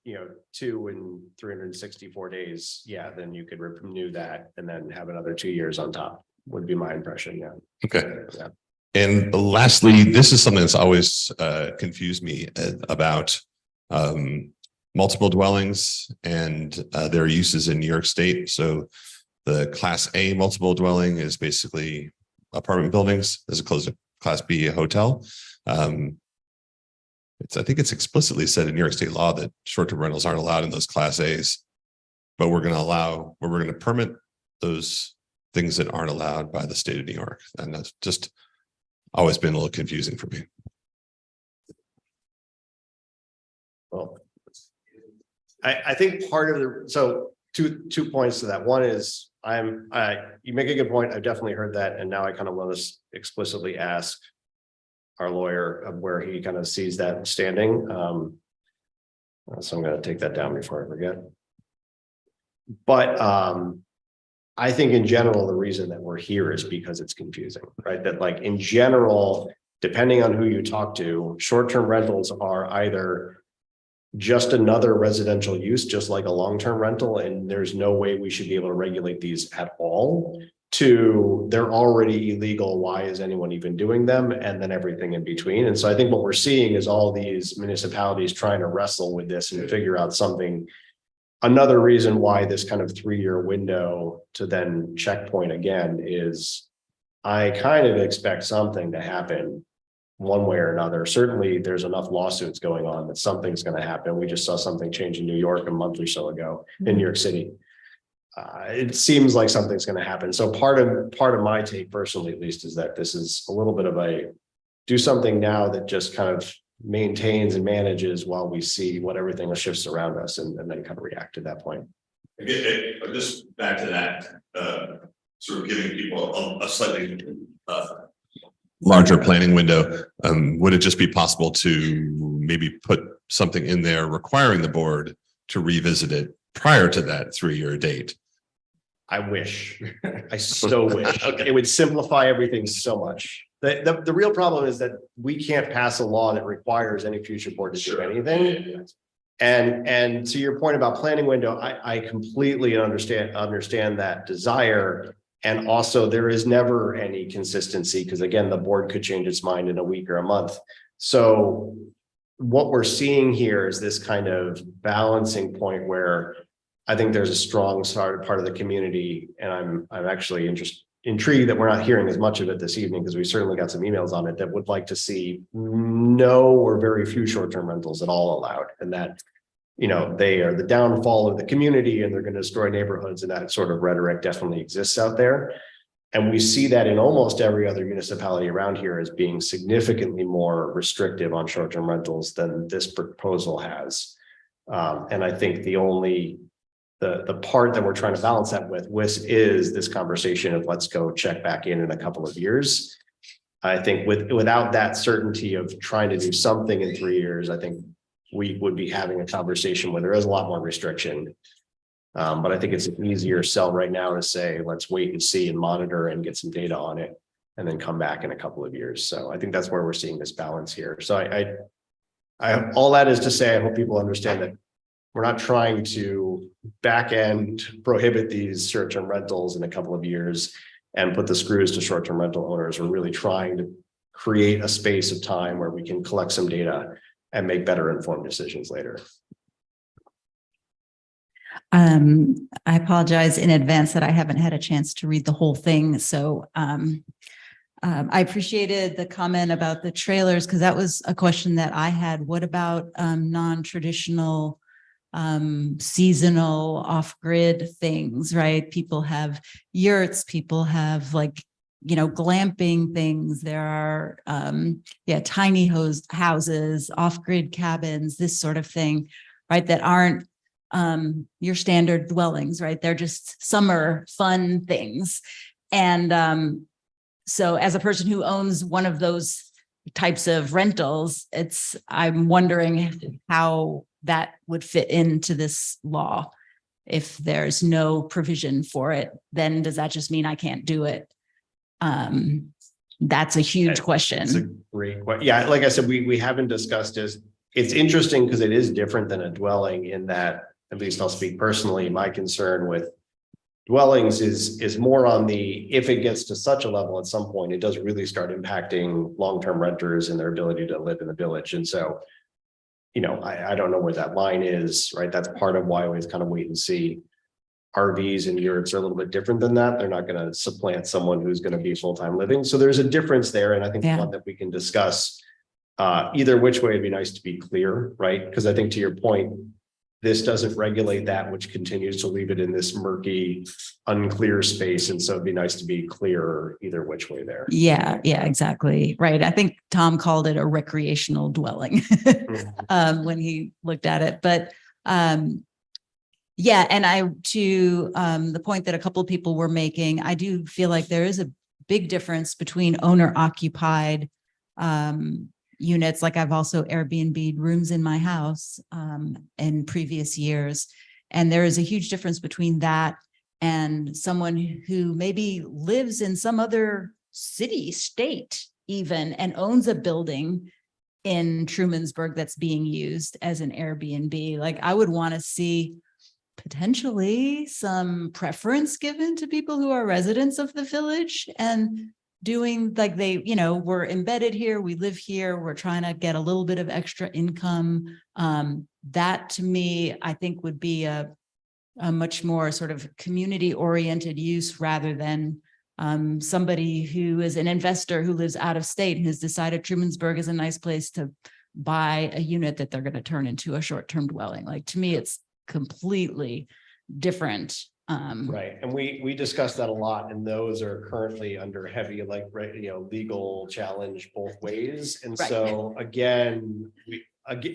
2 and 364 days, yeah, then you could renew that and then have another 2 years on top, would be my impression, yeah. Okay. Yeah. And lastly, this is something that's always confused me about multiple dwellings and their uses in New York State. So the Class A multiple dwelling is basically apartment buildings as opposed to Class B hotel. I think it's explicitly said in New York State law that short-term rentals aren't allowed in those Class A's, but we're going to permit those things that aren't allowed by the state of New York. And that's just always been a little confusing for me. Well, I think part of so two points to that. One is you make a good point. I've definitely heard that. And now I kind of want to explicitly ask our lawyer of where he kind of sees that standing. So I'm going to take that down before I forget. But I think in general, the reason that we're here is because it's confusing, right? That like in general, depending on who you talk to, short-term rentals are either just another residential use, just like a long-term rental, and there's no way we should be able to regulate these at all, to they're already illegal, why is anyone even doing them, and then everything in between. And so I think what we're seeing is all these municipalities trying to wrestle with this and figure out something. Another reason why this kind of 3-year window to then checkpoint again is I kind of expect something to happen one way or another. Certainly there's enough lawsuits going on that something's going to happen. We just saw something change in New York a month or so ago in New York City. It seems like something's going to happen. So part of my take personally, at least, is that this is a little bit of a do something now that just kind of maintains and manages while we see what everything shifts around us and then kind of react at that point. Just back to that, sort of giving people a slightly larger planning window. Would it just be possible to maybe put something in there requiring the board to revisit it prior to that 3-year date? I wish. I so wish. Okay. It would simplify everything so much. The real problem is that we can't pass a law that requires any future board to do anything. And to your point about planning window, I completely understand that desire. And also there is never any consistency because again, the board could change its mind in a week or a month. So what we're seeing here is this kind of balancing point where I think there's a strong part of the community, and I'm actually intrigued that we're not hearing as much of it this evening because we certainly got some emails on it that would like to see no or very few short-term rentals at all allowed, and that they are the downfall of the community and they're going to destroy neighborhoods, and that sort of rhetoric definitely exists out there. And we see that in almost every other municipality around here as being significantly more restrictive on short-term rentals than this proposal has. And I think the part that we're trying to balance that with is this conversation of let's go check back in a couple of years. I think without that certainty of trying to do something in 3 years, I think we would be having a conversation where there is a lot more restriction. But I think it's an easier sell right now to say, let's wait and see and monitor and get some data on it and then come back in a couple of years. So I think that's where we're seeing this balance here. So I all that is to say, I hope people understand that we're not trying to back end prohibit these short-term rentals in a couple of years and put the screws to short-term rental owners. We're really trying to create a space of time where we can collect some data and make better informed decisions later. I apologize in advance that I haven't had a chance to read the whole thing. So I appreciated the comment about the trailers because that was a question that I had. What about non-traditional seasonal off-grid things, right? People have yurts, people have like, you know, glamping things. There are tiny houses, off-grid cabins, this sort of thing, right? That aren't your standard dwellings, right? They're just summer fun things. And so as a person who owns one of those types of rentals, I'm wondering how that would fit into this law. If there's no provision for it, then does that just mean I can't do it? That's a huge question. It's a great question. Yeah, like I said, we haven't discussed this. It's interesting because it is different than a dwelling in that, at least I'll speak personally, my concern with dwellings is more on the, if it gets to such a level at some point, it does really start impacting long-term renters and their ability to live in the village. And so, you know, I don't know where that line is, right? That's part of why I always kind of wait and see. RVs and yurts are a little bit different than that. They're not going to supplant someone who's going to be full-time living. So there's a difference there. And I think one that we can discuss either which way. It'd be nice to be clear, right? Because I think to your point, this doesn't regulate that, which continues to leave it in this murky, unclear space. And so it'd be nice to be clear either which way there. Yeah, exactly. Right. I think Tom called it a recreational dwelling when he looked at it. But yeah, and to the point that a couple of people were making, I do feel like there is a big difference between owner occupied units. Like I've also Airbnb'd rooms in my house in previous years. And there is a huge difference between that and someone who maybe lives in some other city, state even, and owns a building in Trumansburg that's being used as an Airbnb. Like I would want to see potentially some preference given to people who are residents of the village and doing like they, you know, we're embedded here, we live here, we're trying to get a little bit of extra income. That to me, I think would be a much more sort of community oriented use rather than somebody who is an investor who lives out of state and has decided Trumansburg is a nice place to buy a unit that they're going to turn into a short-term dwelling. Like to me, it's completely different. Right. And we discussed that a lot, and those are currently under heavy, like, right, you know, legal challenge both ways. And so again,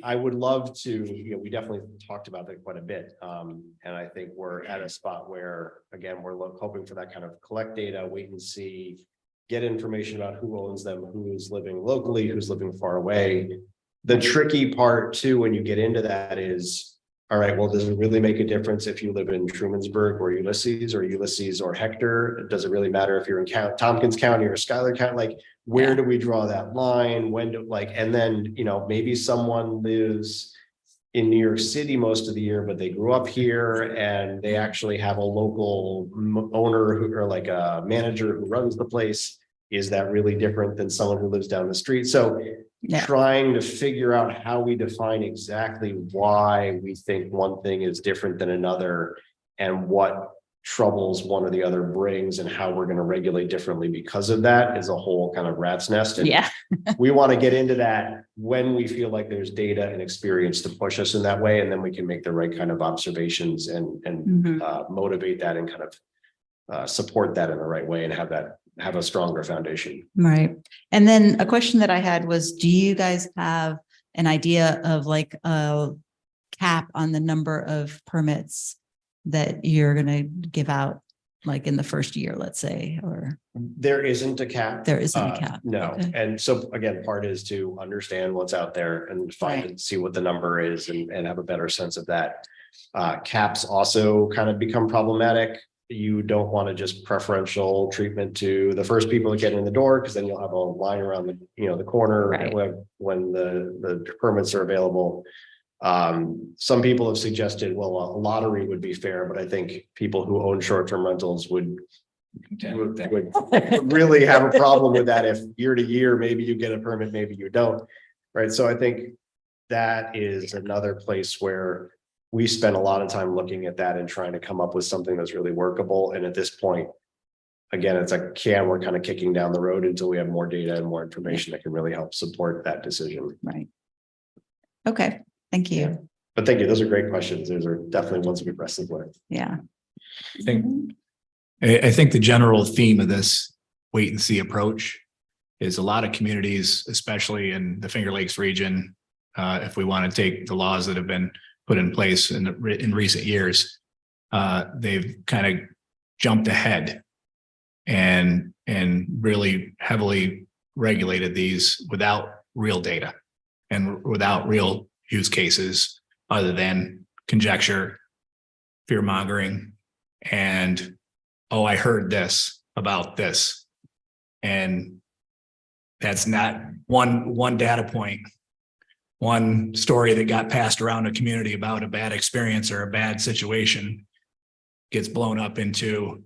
I would love to, you know, we definitely talked about that quite a bit. And I think we're at a spot where, again, we're hoping for that kind of collect data, wait and see, get information about who owns them, who's living locally, who's living far away. The tricky part too, when you get into that is, all right, well, does it really make a difference if you live in Trumansburg or Ulysses or Hector? Does it really matter if you're in Tompkins County or Schuyler County? Like, where do we draw that line? When do and then, you know, maybe someone lives in New York City most of the year, but they grew up here and they actually have a local owner or like a manager who runs the place. Is that really different than someone who lives down the street? So trying to figure out how we define exactly why we think one thing is different than another and what troubles one or the other brings and how we're going to regulate differently because of that is a whole kind of rat's nest. And we want to get into that when we feel like there's data and experience to push us in that way. And then we can make the right kind of observations and motivate that and kind of support that in the right way and have a stronger foundation. Right. And then a question that I had was, do you guys have an idea of like a cap on the number of permits that you're going to give out? like in the first year, let's say, or There isn't a cap. there isn't a cap? No, Okay. and so again, part is to understand what's out there and find Right. and see what the number is and have a better sense of that. Caps also kind of become problematic. You don't want to just preferential treatment to the first people that get in the door, because then you'll have a line around the, the corner Right. when the permits are available. Some people have suggested, well, a lottery would be fair, but I think people who own short-term rentals would really have a problem with that if year to year, maybe you get a permit, maybe you don't. Right. So I think that is another place where we spend a lot of time looking at that and trying to come up with something that's really workable. And at this point, again, it's a can we're kind of kicking down the road until we have more data and more information that can really help support that decision. Right. Okay, thank you. But thank you. Those are great questions. Those are definitely ones we've wrestled with. Yeah. I think the general theme of this wait and see approach is a lot of communities, especially in the Finger Lakes region, if we want to take the laws that have been put in place in recent years, they've kind of jumped ahead and really heavily regulated these without real data and without real use cases other than conjecture, fear mongering, and, oh, I heard this about this. And that's not one data point, one story that got passed around a community about a bad experience or a bad situation gets blown up into,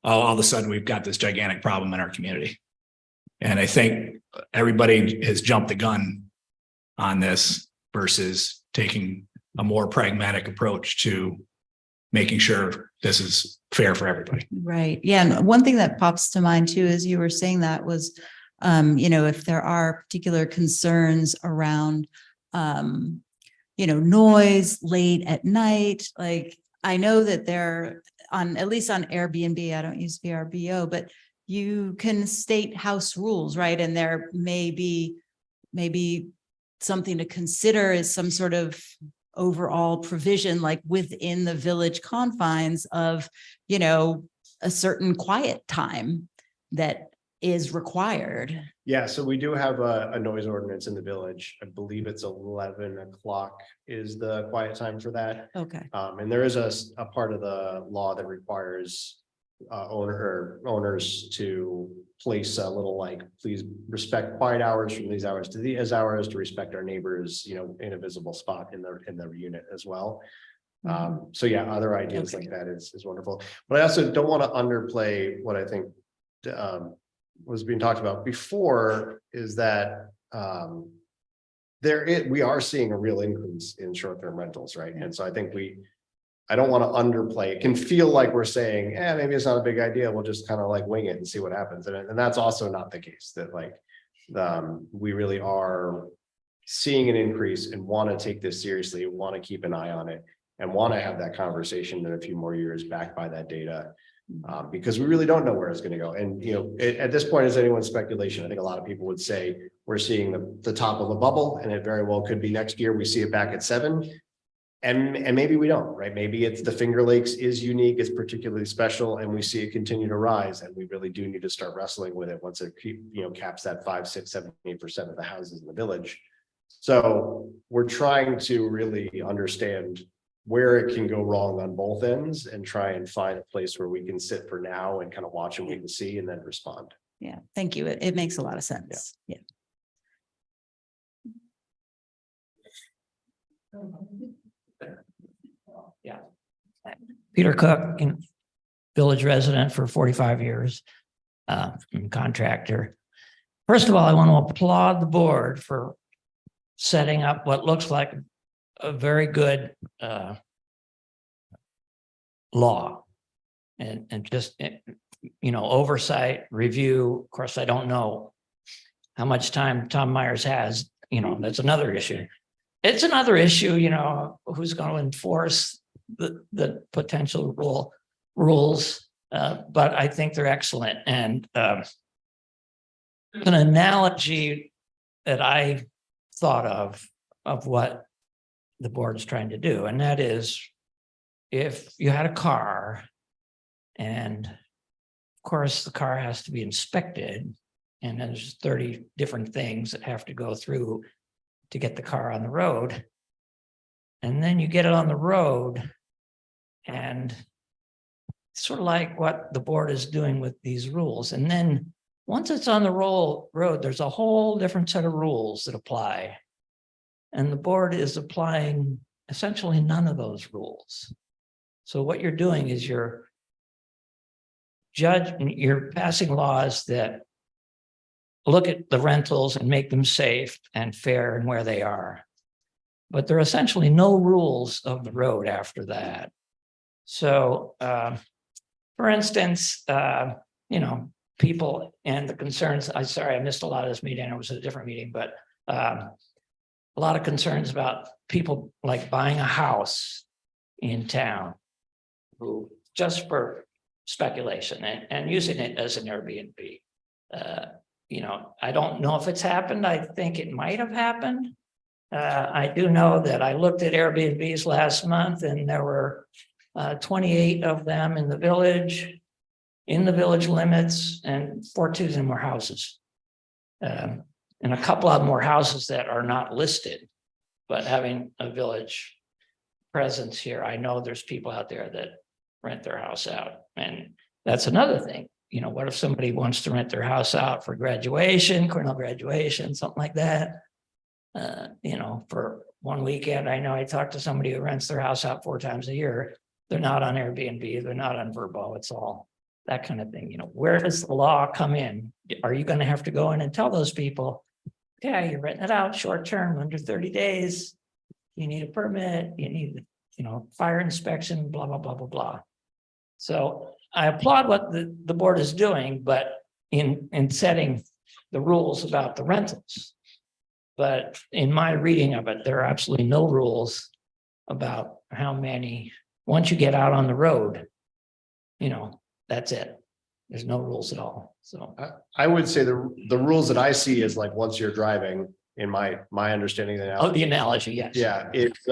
all of a sudden we've got this gigantic problem in our community. And I think everybody has jumped the gun on this versus taking a more pragmatic approach to making sure this is fair for everybody. Right. Yeah. And one thing that pops to mind too, as you were saying that was, if there are particular concerns around, noise late at night, like I know that they're at least on Airbnb, I don't use VRBO, but you can state house rules, right? And there may be something to consider as some sort of overall provision, like within the village confines of, a certain quiet time that is required. Yeah, so we do have a noise ordinance in the village. I believe it's 11 o'clock is the quiet time for that. Okay. And there is a part of the law that requires owners to place a little like, please respect quiet hours from these hours to these hours, to respect our neighbors, in a visible spot in their unit as well. So yeah, other ideas like that is wonderful. But I also don't want to underplay what I think was being talked about before, is that we are seeing a real increase in short-term rentals, right? And so I think I don't want to underplay. It can feel like we're saying, maybe it's not a big idea. We'll just kind of like wing it and see what happens. And that's also not the case. That we really are seeing an increase and want to take this seriously, want to keep an eye on it, and want to have that conversation in a few more years backed by that data. Because we really don't know where it's going to go. And, at this point, is anyone's speculation. I think a lot of people would say we're seeing the top of the bubble, and it very well could be next year we see it back at 7. And maybe we don't, right? Maybe it's the Finger Lakes is unique, it's particularly special, and we see it continue to rise. And we really do need to start wrestling with it once it caps that 5, 6, 7, 8% of the houses in the village. So we're trying to really understand where it can go wrong on both ends and try and find a place where we can sit for now and kind of watch and wait and see and then respond. Yeah. Thank you. It makes a lot of sense. Yeah. Peter Cook, village resident for 45 years, contractor. First of all, I want to applaud the board for setting up what looks like a very good law and just, oversight, review. Of course, I don't know how much time Tom Myers has, that's another issue. It's another issue, who's going to enforce the potential rules, but I think they're excellent. And an analogy that I thought of what the board is trying to do, and that is, if you had a car And of course, the car has to be inspected. And there's 30 different things that have to go through to get the car on the road. And then you get it on the road, and sort of like what the board is doing with these rules. And then once it's on the road, there's a whole different set of rules that apply. And the board is applying essentially none of those rules. So what you're doing is you're passing laws that look at the rentals and make them safe and fair and where they are. But there are essentially no rules of the road after that. So, for instance, people and the concerns, I missed a lot of this meeting. It was a different meeting, but a lot of concerns about people like buying a house in town who just for speculation and using it as an Airbnb. I don't know if it's happened. I think it might have happened. I do know that I looked at Airbnbs last month and there were 28 of them in the village limits, and 14 of them were houses. And a couple of them were houses that are not listed, but having a village presence here, I know there's people out there that rent their house out. And that's another thing. What if somebody wants to rent their house out for graduation, Cornell graduation, something like that? For one weekend, I know I talked to somebody who rents their house out 4 times a year. They're not on Airbnb, they're not on Vrbo, it's all that kind of thing. Where does the law come in? Are you going to have to go in and tell those people, yeah, you're renting it out short term under 30 days. You need a permit, you need, fire inspection, blah, blah, blah, blah, blah. So I applaud what the board is doing, but in setting the rules about the rentals. But in my reading of it, there are absolutely no rules about how many, once you get out on the road, that's it. There's no rules at all. So I would say the rules that I see is like, once you're driving, in my understanding of the analogy, yes. Yeah, it's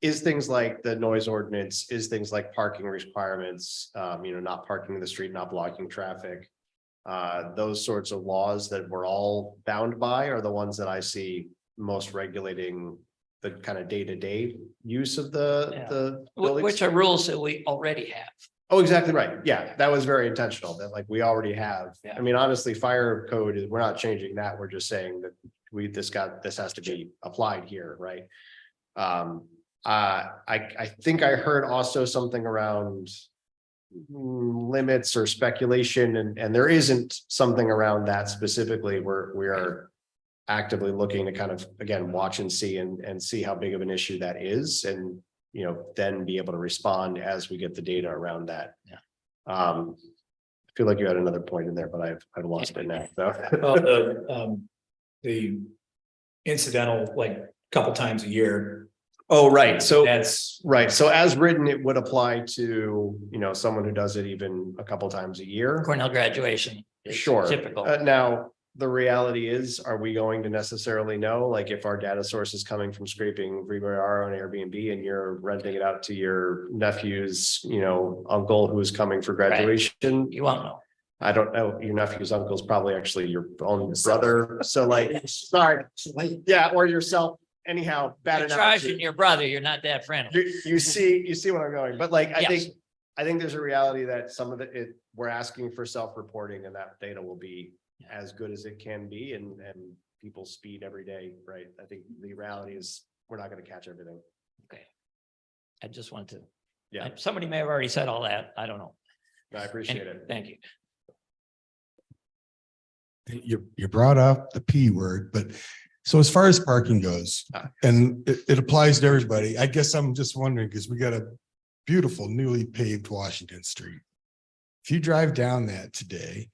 is things like the noise ordinance, is things like parking requirements, not parking in the street, not blocking traffic. Those sorts of laws that we're all bound by are the ones that I see most regulating the kind of day-to-day use of the buildings. Which are rules that we already have. Oh, exactly right. Yeah, that was very intentional, that like we already have. Yeah. I mean, honestly, fire code is, we're not changing that. We're just saying that this has to be applied here, right? I think I heard also something around limits or speculation, and there isn't something around that specifically where we are actively looking to kind of, again, watch and see how big of an issue that is, and then be able to respond as we get the data around that. Yeah. I feel like you had another point in there, but I've lost it now. So. Well, the incidental, like a couple times a year. Oh, right. So That's right. So as written, it would apply to, someone who does it even a couple times a year. Cornell graduation is Sure. typical. Now, the reality is, are we going to necessarily know, like if our data source is coming from scraping VRR on Airbnb and you're renting it out to your nephew's, uncle who's coming for graduation? You won't know. I don't know. Your nephew's uncle is probably actually your own brother. So like, sorry. Yeah, or yourself. Anyhow, bad You're enough. charging your brother, you're not that friendly. You see where I'm going, but like, I Yes. think there's a reality that some of we're asking for self-reporting, and that data will be as good as it can be, and people speed every day, right? I think the reality is we're not going to catch everything. Okay. I just want to. Yeah. Somebody may have already said all that. I don't know. I appreciate it. Thank you. You brought up the P word, but so as far as parking goes, and it applies to everybody, I guess I'm just wondering, because we got a beautiful newly paved Washington Street. If you drive down that today,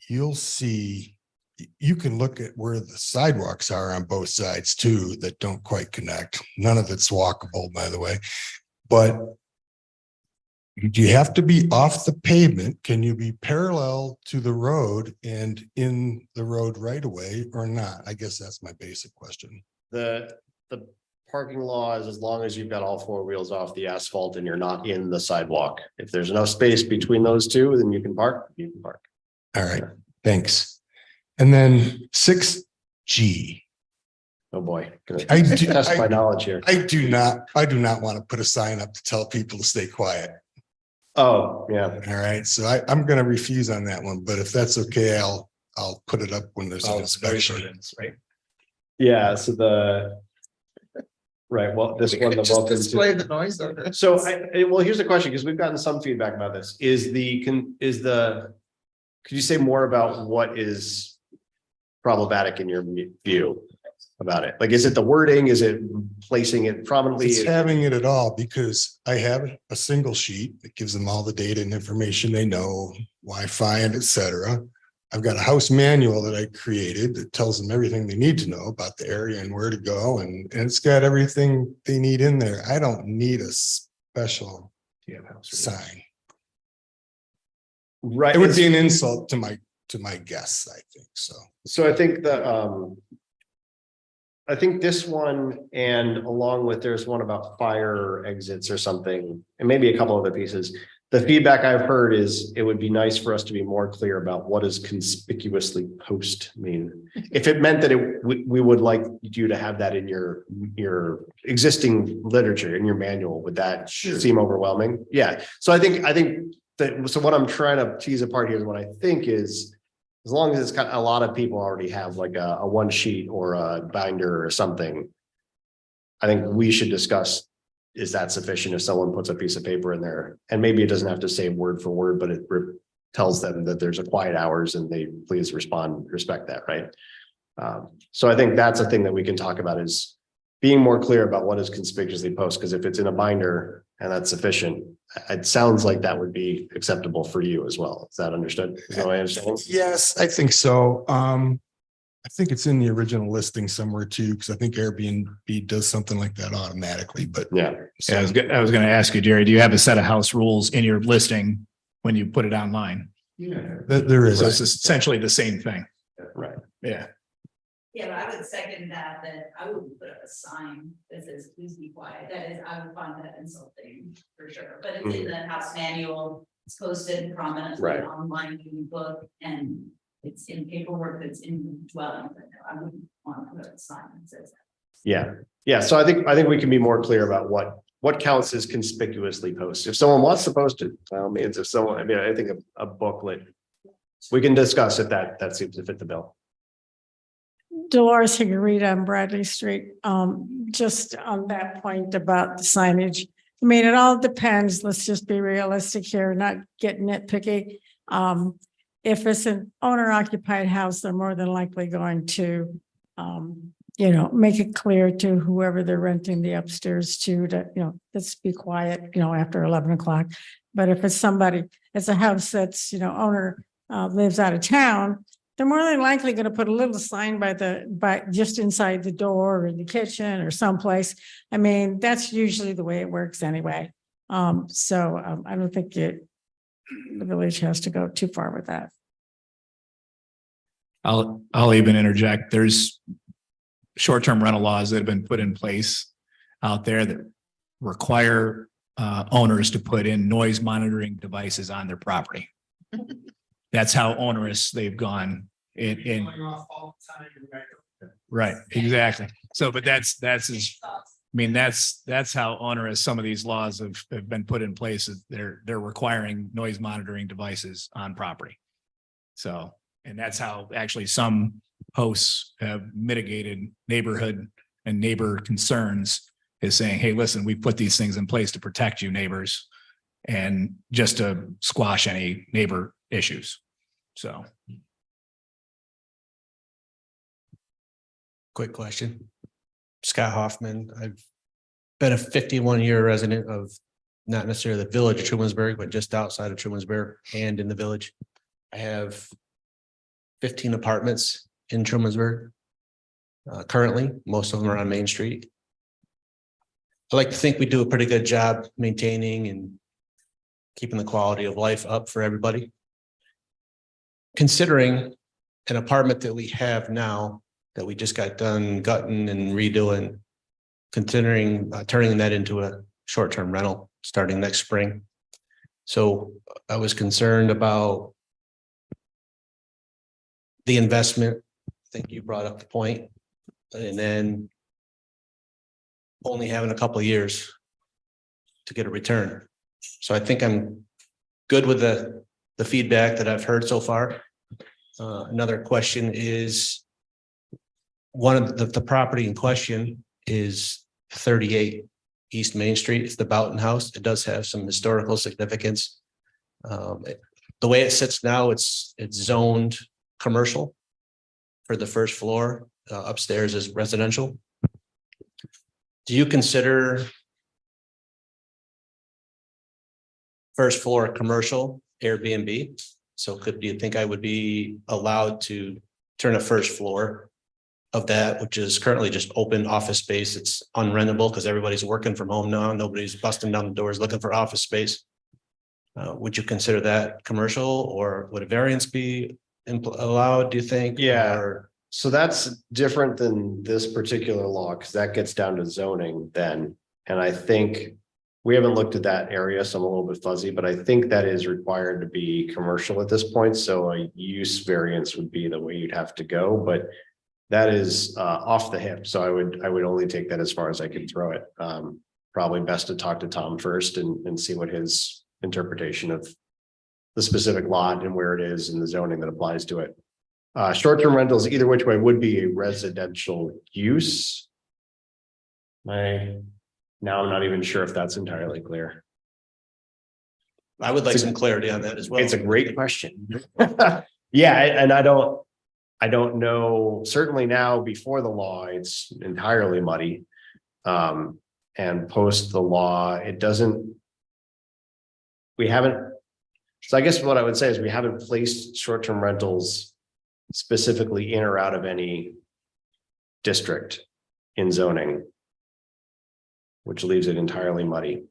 you'll see, you can look at where the sidewalks are on both sides too, that don't quite connect. None of it's walkable, by the way, but do you have to be off the pavement? Can you be parallel to the road and in the road right away or not? I guess that's my basic question. The parking law is as long as you've got all four wheels off the asphalt and you're not in the sidewalk. If there's enough space between those two, then you can park, you can park. All right, thanks. And then 6G. Oh, boy. Gonna I do- test my I- knowledge here. I do not want to put a sign up to tell people to stay quiet. Oh, yeah. All right, so I'm gonna refuse on that one, but if that's okay, I'll put it up when there's an inspection. Right? Yeah, so right, well, this one, the Just welcome display to. the noise of it. So well, here's the question, because we've gotten some feedback about this. Could you say more about what is problematic in your view about it? Like, is it the wording? Is it placing it prominently? It's having it at all, because I have a single sheet that gives them all the data and information they know, Wi-Fi and et cetera. I've got a house manual that I created that tells them everything they need to know about the area and where to go, and it's got everything they need in there. I don't need a special sign. Right. It would be an insult to my guests, I think, so. So I think I think this one, and along with, there's one about fire exits or something, and maybe a couple other pieces. The feedback I've heard is it would be nice for us to be more clear about what does conspicuously post mean. If it meant that we would like you to have that in your existing literature, in your manual, would that seem overwhelming? Yeah. So I think that, so what I'm trying to tease apart here is what I think is, as long as it's got a lot of people already have like a one sheet or a binder or something, I think we should discuss, is that sufficient if someone puts a piece of paper in there? And maybe it doesn't have to say word for word, but it tells them that there's a quiet hours and they please respect that, right? So I think that's a thing that we can talk about, is being more clear about what is conspicuously post, because if it's in a binder and that's sufficient, it sounds like that would be acceptable for you as well. Is that understood? Is that what I understand? Yes, I think so. I think it's in the original listing somewhere too, because I think Airbnb does something like that automatically, but. Yeah. Yeah, I was going to ask you, Jerry, do you have a set of house rules in your listing when you put it online? Yeah, there is. So it's essentially the same thing. Right. Yeah. Yeah, but I would second that I would put up a sign that says, please be quiet. That is, I would find that insulting for sure, but it's in the house manual, it's posted prominently Right. online in the book, and it's in paperwork that's in the dwelling. But no, I wouldn't want to put up a sign that says that. Yeah. Yeah. So I think we can be more clear about what counts as conspicuously post. If someone wants to post it, by all means, I think a booklet, we can discuss if that seems to fit the bill. Dolores Higuerita on Bradley Street. Just on that point about the signage. I mean, it all depends. Let's just be realistic here, not get nitpicky. If it's an owner occupied house, they're more than likely going to, make it clear to whoever they're renting the upstairs to, let's be quiet, after 11 o'clock. But if it's it's a house that's, owner lives out of town, they're more than likely going to put a little sign by just inside the door or in the kitchen or someplace. I mean, that's usually the way it works anyway. So I don't think the village has to go too far with that. I'll even interject. There's short-term rental laws that have been put in place out there that require owners to put in noise monitoring devices on their property. That's how onerous they've gone in. Right, exactly. So, but that's how onerous some of these laws have been put in place. They're requiring noise monitoring devices on property. So, and that's how actually some hosts have mitigated neighborhood and neighbor concerns, is saying, hey, listen, we put these things in place to protect you neighbors and just to squash any neighbor issues. So. Quick question. Scott Hoffman. I've been a 51-year resident of not necessarily the village of Trumansburg, but just outside of Trumansburg and in the village. I have 15 apartments in Trumansburg. Currently, most of them are on Main Street. I like to think we do a pretty good job maintaining and keeping the quality of life up for everybody. Considering an apartment that we have now that we just got done gutting and redoing, considering turning that into a short-term rental starting next spring. So I was concerned about the investment. I think you brought up the point, and then only having a couple of years to get a return. So I think I'm good with the feedback that I've heard so far. Another question is, one of the property in question is 38 East Main Street. It's the Boughton House. It does have some historical significance. The way it sits now, it's zoned commercial for the first floor. Upstairs is residential. Do you consider first floor commercial Airbnb? So do you think I would be allowed to turn a first floor of that, which is currently just open office space? It's unrentable because everybody's working from home now. Nobody's busting down the doors looking for office space. Would you consider that commercial, or would a variance be allowed, do you think? Yeah. Or So that's different than this particular law, because that gets down to zoning then. And I think we haven't looked at that area, so I'm a little bit fuzzy, but I think that is required to be commercial at this point. So a use variance would be the way you'd have to go, but that is off the hip. So I would only take that as far as I can throw it. Probably best to talk to Tom first and see what his interpretation of the specific lot and where it is and the zoning that applies to it. Short-term rentals, either which way, would be a residential use. Now I'm not even sure if that's entirely clear. I would like some clarity on that as well. It's a great question. Yeah, and I don't know, certainly now before the law, it's entirely muddy. And post the law, so I guess what I would say is we haven't placed short-term rentals specifically in or out of any district in zoning, which leaves it entirely muddy.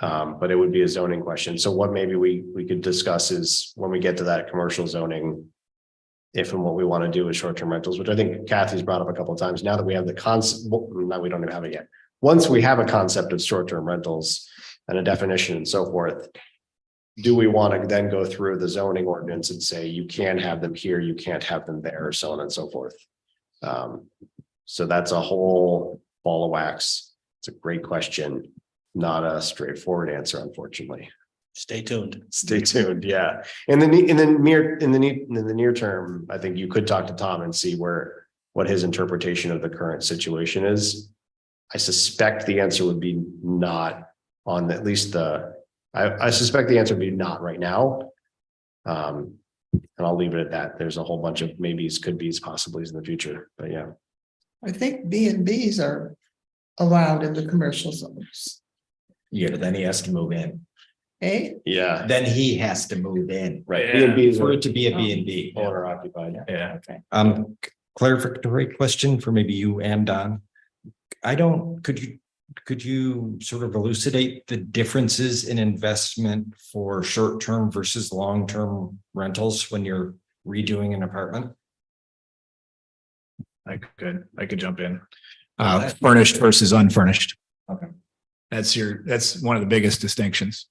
But it would be a zoning question. So what maybe we could discuss is when we get to that commercial zoning, if and what we want to do with short-term rentals, which I think Kathy's brought up a couple of times. Now that we have the concept, now we don't even have it yet. Once we have a concept of short-term rentals and a definition and so forth, do we want to then go through the zoning ordinance and say, you can have them here, you can't have them there, so on and so forth. So that's a whole ball of wax. It's a great question, not a straightforward answer, unfortunately. Stay tuned. Stay tuned. Yeah. In the near term, I think you could talk to Tom and see what his interpretation of the current situation is. I suspect the answer would be not on at least I suspect the answer would be not right now. And I'll leave it at that. There's a whole bunch of maybes, could be's, possibilities in the future, but yeah. I think B&Bs are allowed in the commercial zones. Yeah, but then he has to move in. Eh? Yeah. Then he has to move in. Right. B&Bs For are it to be a B&B. owner occupied. Yeah. Okay. Clarificatory question for maybe you and Don. Could you sort of elucidate the differences in investment for short-term versus long-term rentals when you're redoing an apartment? I could jump in. Furnished versus unfurnished. Okay. That's one of the biggest distinctions.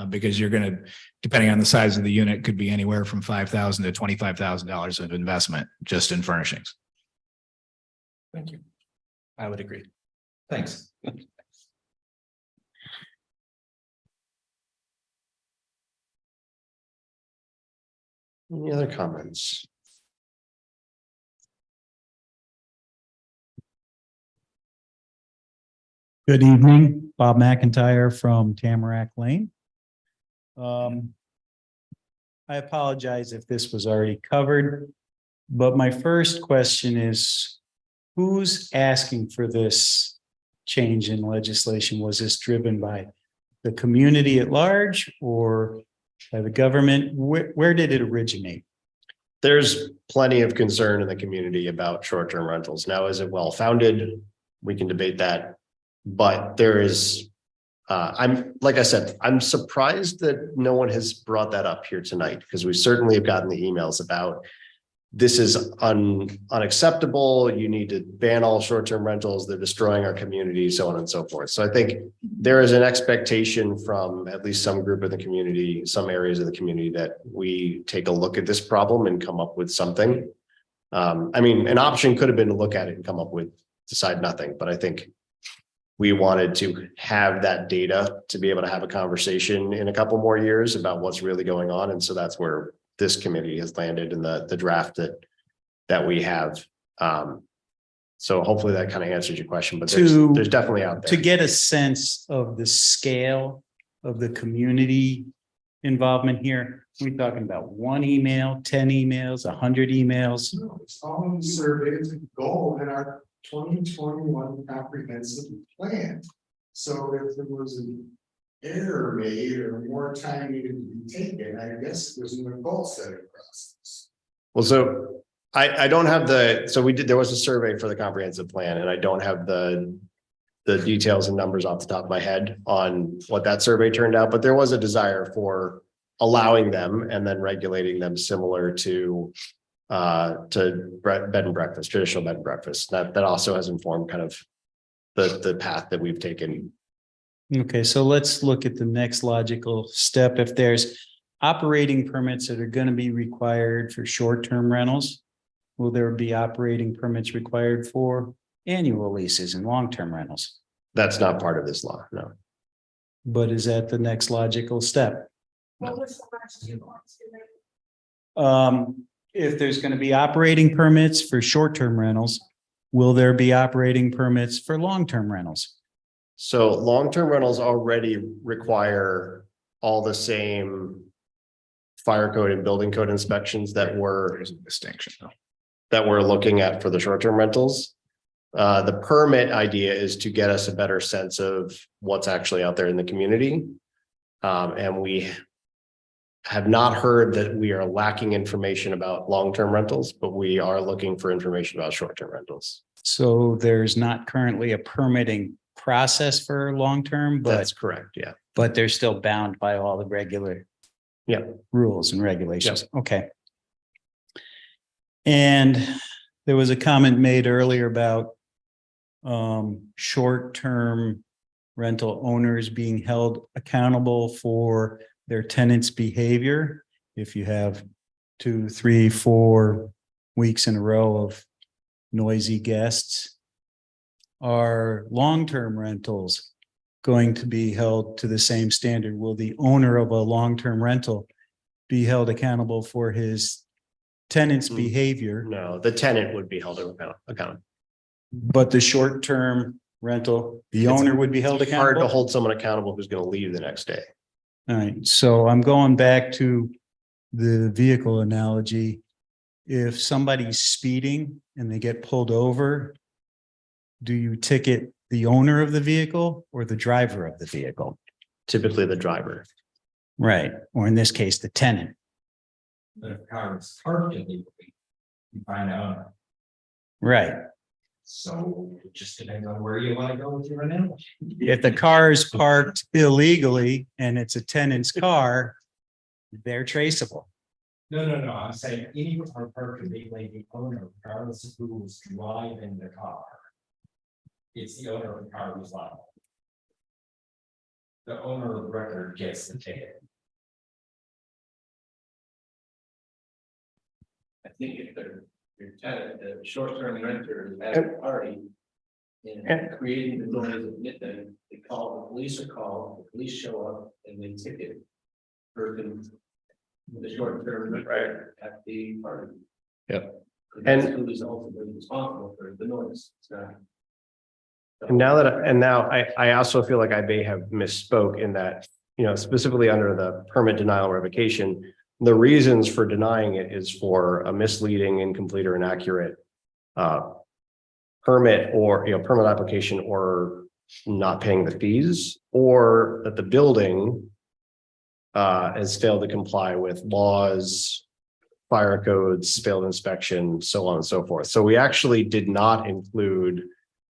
Because you're going to, depending on the size of the unit, could be anywhere from $5,000 to $25,000 of investment just in furnishings. Thank you. I would agree. Thanks. Any other comments? Good evening, Bob McIntyre from Tamarack Lane. I apologize if this was already covered, but my first question is, who's asking for this change in legislation? Was this driven by the community at large or by the government? Where did it originate? There's plenty of concern in the community about short-term rentals. Now, is it well-founded? We can debate that. But there is, like I said, I'm surprised that no one has brought that up here tonight, because we certainly have gotten the emails about this is unacceptable. You need to ban all short-term rentals. They're destroying our community, so on and so forth. So I think there is an expectation from at least some group of the community, some areas of the community, that we take a look at this problem and come up with something. I mean, an option could have been to look at it and come up with, decide nothing, but I think we wanted to have that data to be able to have a conversation in a couple more years about what's really going on. And so that's where this committee has landed in the draft that we have. So hopefully that kind of answers your question, but there's definitely out there. To get a sense of the scale of the community involvement here, we're talking about 1 email, 10 emails, 100 emails. No, it's all in the survey, it's a goal in our 2021 comprehensive plan. So if there was an error made or more time needed to be taken, I guess it was in the goal setting process. Well, so I don't have there was a survey for the comprehensive plan, and I don't have the details and numbers off the top of my head on what that survey turned out, but there was a desire for allowing them and then regulating them similar to bed and breakfast, traditional bed and breakfast. That also has informed kind of the path that we've taken. Okay, so let's look at the next logical step. If there's operating permits that are going to be required for short-term rentals, will there be operating permits required for annual leases and long-term rentals? That's not part of this law, no. But is that the next logical step? If there's going to be operating permits for short-term rentals, will there be operating permits for long-term rentals? So long-term rentals already require all the same fire code and building code inspections that There's a distinction though. that we're looking at for the short-term rentals. The permit idea is to get us a better sense of what's actually out there in the community. And we have not heard that we are lacking information about long-term rentals, but we are looking for information about short-term rentals. So there's not currently a permitting process for long-term, That's but correct, yeah. they're still bound by all the regular rules and regulations. Okay. And there was a comment made earlier about short-term rental owners being held accountable for their tenants' behavior. If you have 2, 3, 4 weeks in a row of noisy guests, are long-term rentals going to be held to the same standard? Will the owner of a long-term rental be held accountable for his tenant's behavior? No, the tenant would be held accountable. But the short-term rental, the owner would be held Hard accountable? to hold someone accountable who's going to leave the next day. All right, so I'm going back to the vehicle analogy. If somebody's speeding and they get pulled over, do you ticket the owner of the vehicle or the driver of the vehicle? Typically the driver. Right, or in this case, the tenant. But if car is parked illegally, you find out. Right. So it just depends on where you want to go with your analogy. If the car is parked illegally and it's a tenant's car, they're traceable. No, I'm saying any car parked illegally, the owner, regardless of who's driving the car. It's the owner of the car who's liable. The owner of the record gets the ticket. I think if they're your tenant, the short-term renter is having a party and creating the noise at midnight, they call, the police are called, the police show up and they ticket person with the short-term renter at the party. Yep. And that's who is ultimately responsible for the noise. It's not. And now I also feel like I may have misspoke in that, specifically under the permit denial revocation, the reasons for denying it is for a misleading, incomplete, or inaccurate permit or, permit application, or not paying the fees, or that the building has failed to comply with laws, fire codes, failed inspection, so on and so forth. So we actually did not include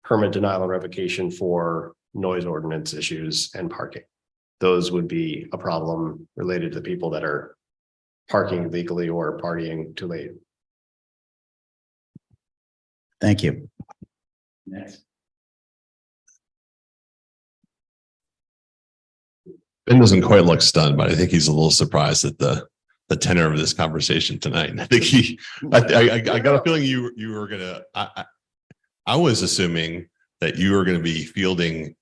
permit denial and revocation for noise ordinance issues and parking. Those would be a problem related to people that are parking illegally or partying too late. Thank you. Next. Ben doesn't quite look stunned, but I think he's a little surprised at the tenor of this conversation tonight. And I think I got a feeling you were gonna, I was assuming that you were gonna be fielding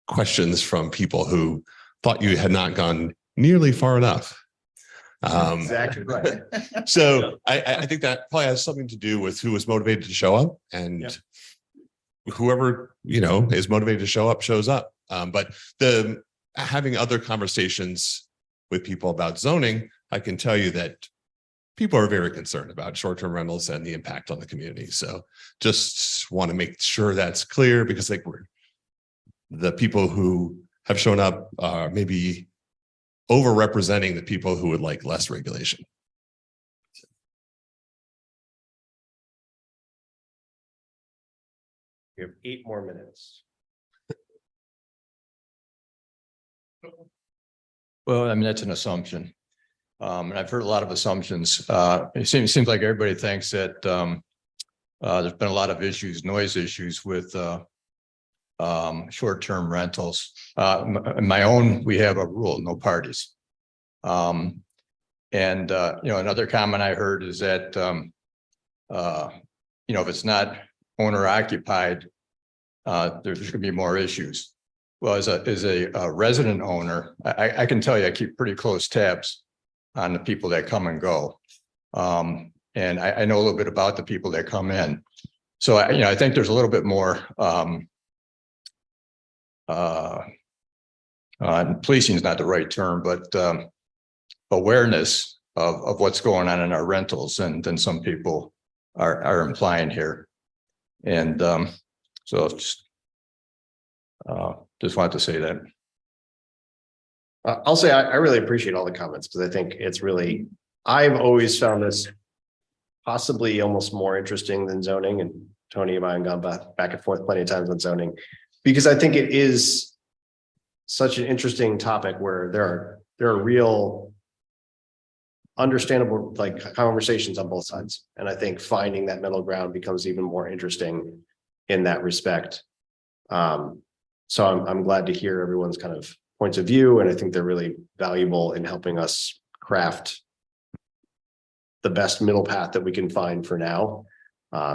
questions from people who thought you had not gone nearly far enough. Exactly right. So I think that probably has something to do with who was motivated to show up, and whoever, is motivated to show up, shows up. But having other conversations with people about zoning, I can tell you that people are very concerned about short-term rentals and the impact on the community. So just want to make sure that's clear, because the people who have shown up are maybe overrepresenting the people who would like less regulation. We have 8 more minutes. Well, I mean, that's an assumption. And I've heard a lot of assumptions. It seems like everybody thinks that there's been a lot of issues, noise issues with short-term rentals. My own, we have a rule, no parties. And another comment I heard is that if it's not owner occupied, there's going to be more issues. Well, as a resident owner, I can tell you I keep pretty close tabs on the people that come and go. And I know a little bit about the people that come in. So I think there's a little bit more policing is not the right term, but awareness of what's going on in our rentals than some people are implying here. And so just wanted to say that. I'll say I really appreciate all the comments, because I think I've always found this possibly almost more interesting than zoning, and Tony and I have gone back and forth plenty of times on zoning, because I think it is such an interesting topic where there are real understandable conversations on both sides. And I think finding that middle ground becomes even more interesting in that respect. So I'm glad to hear everyone's kind of points of view, and I think they're really valuable in helping us craft the best middle path that we can find for now,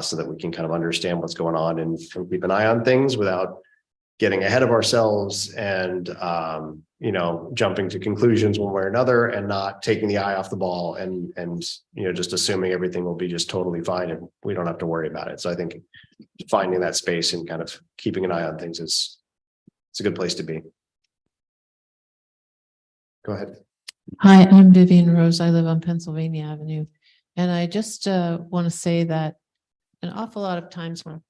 so that we can kind of understand what's going on and keep an eye on things without getting ahead of ourselves and jumping to conclusions one way or another, and not taking the eye off the ball and just assuming everything will be just totally fine and we don't have to worry about it. So I think finding that space and kind of keeping an eye on things it's a good place to be. Go ahead. Hi, I'm Vivian Rose. I live on Pennsylvania Avenue. And I just want to say that an awful lot of times when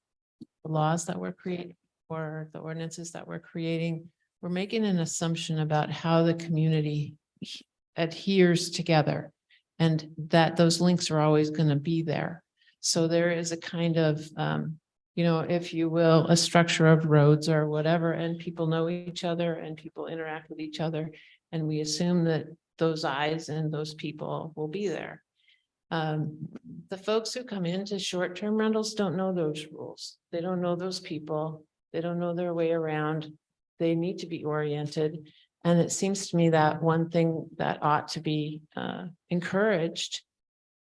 the laws that we're creating or the ordinances that we're creating, we're making an assumption about how the community adheres together, and that those links are always going to be there. So there is a kind of, if you will, a structure of roads or whatever, and people know each other and people interact with each other. And we assume that those eyes and those people will be there. The folks who come into short-term rentals don't know those rules. They don't know those people. They don't know their way around. They need to be oriented. And it seems to me that one thing that ought to be encouraged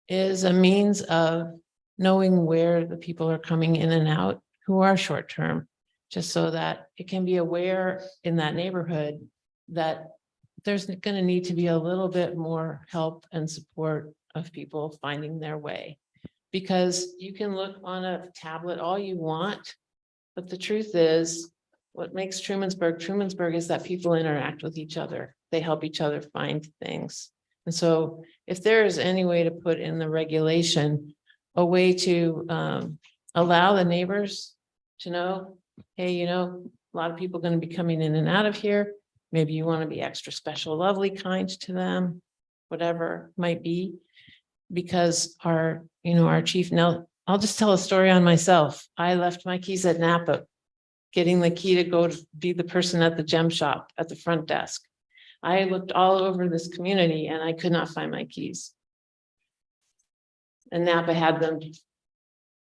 is a means of knowing where the people are coming in and out who are short-term, just so that it can be aware in that neighborhood that there's going to need to be a little bit more help and support of people finding their way. Because you can look on a tablet all you want, but the truth is, what makes Trumansburg is that people interact with each other. They help each other find things. And so if there is any way to put in the regulation, a way to allow the neighbors to know, hey, a lot of people are going to be coming in and out of here. Maybe you want to be extra special, lovely, kind to them, whatever it might be. Because our chief, now I'll just tell a story on myself. I left my keys at Napa, getting the key to go to be the person at the gem shop at the front desk. I looked all over this community and I could not find my keys. And Napa had them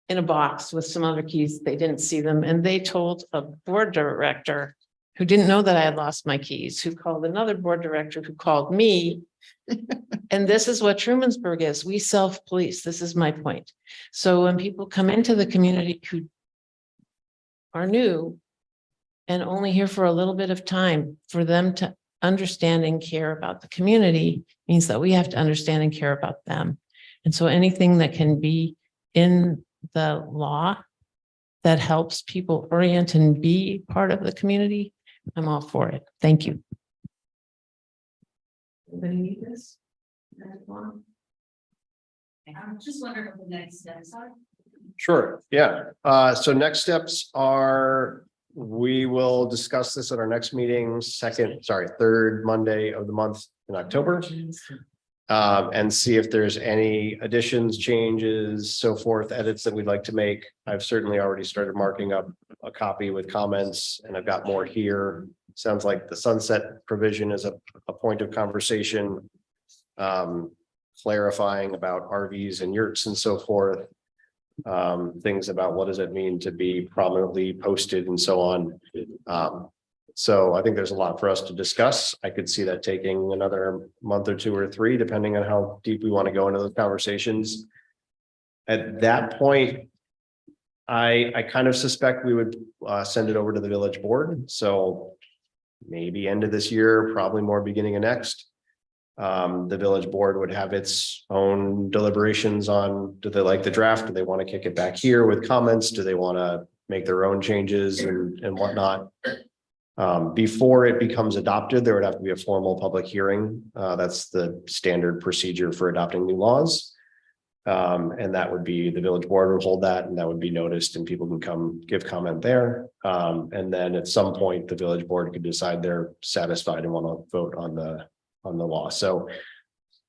in a box with some other keys. They didn't see them, and they told a board director who didn't know that I had lost my keys, who called another board director who called me. And this is what Trumansburg is. We self-police. This is my point. So when people come into the community who are new and only here for a little bit of time, for them to understand and care about the community means that we have to understand and care about them. And so anything that can be in the law that helps people orient and be part of the community, I'm all for it. Thank you. Anybody need this? I'm just wondering what the next steps are. Sure, yeah. So next steps are, we will discuss this at our next meeting, third Monday of the month in October. And see if there's any additions, changes, so forth, edits that we'd like to make. I've certainly already started marking up a copy with comments, and I've got more here. Sounds like the sunset provision is a point of conversation. Clarifying about RVs and yurts and so forth. Things about what does it mean to be prominently posted and so on. So I think there's a lot for us to discuss. I could see that taking another month or two or three, depending on how deep we want to go into those conversations. At that point, I kind of suspect we would send it over to the village board. So maybe end of this year, probably more beginning of next. The village board would have its own deliberations on, do they like the draft? Do they want to kick it back here with comments? Do they want to make their own changes and whatnot? Before it becomes adopted, there would have to be a formal public hearing. That's the standard procedure for adopting new laws. And that would be, the village board would hold that, and that would be noticed, and people can come give comment there. And then at some point, the village board could decide they're satisfied and want to vote on the law. So,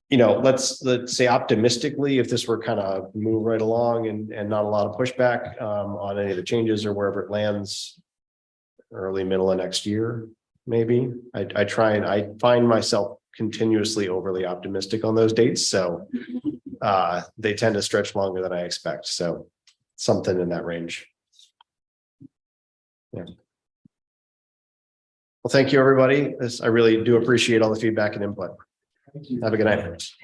you know, let's say optimistically, if this were kind of move right along and not a lot of pushback on any of the changes or wherever it lands, early middle of next year, maybe. I find myself continuously overly optimistic on those dates. So they tend to stretch longer than I expect. So something in that range. Yeah. Well, thank you, everybody. I really do appreciate all the feedback and input. Have a good night.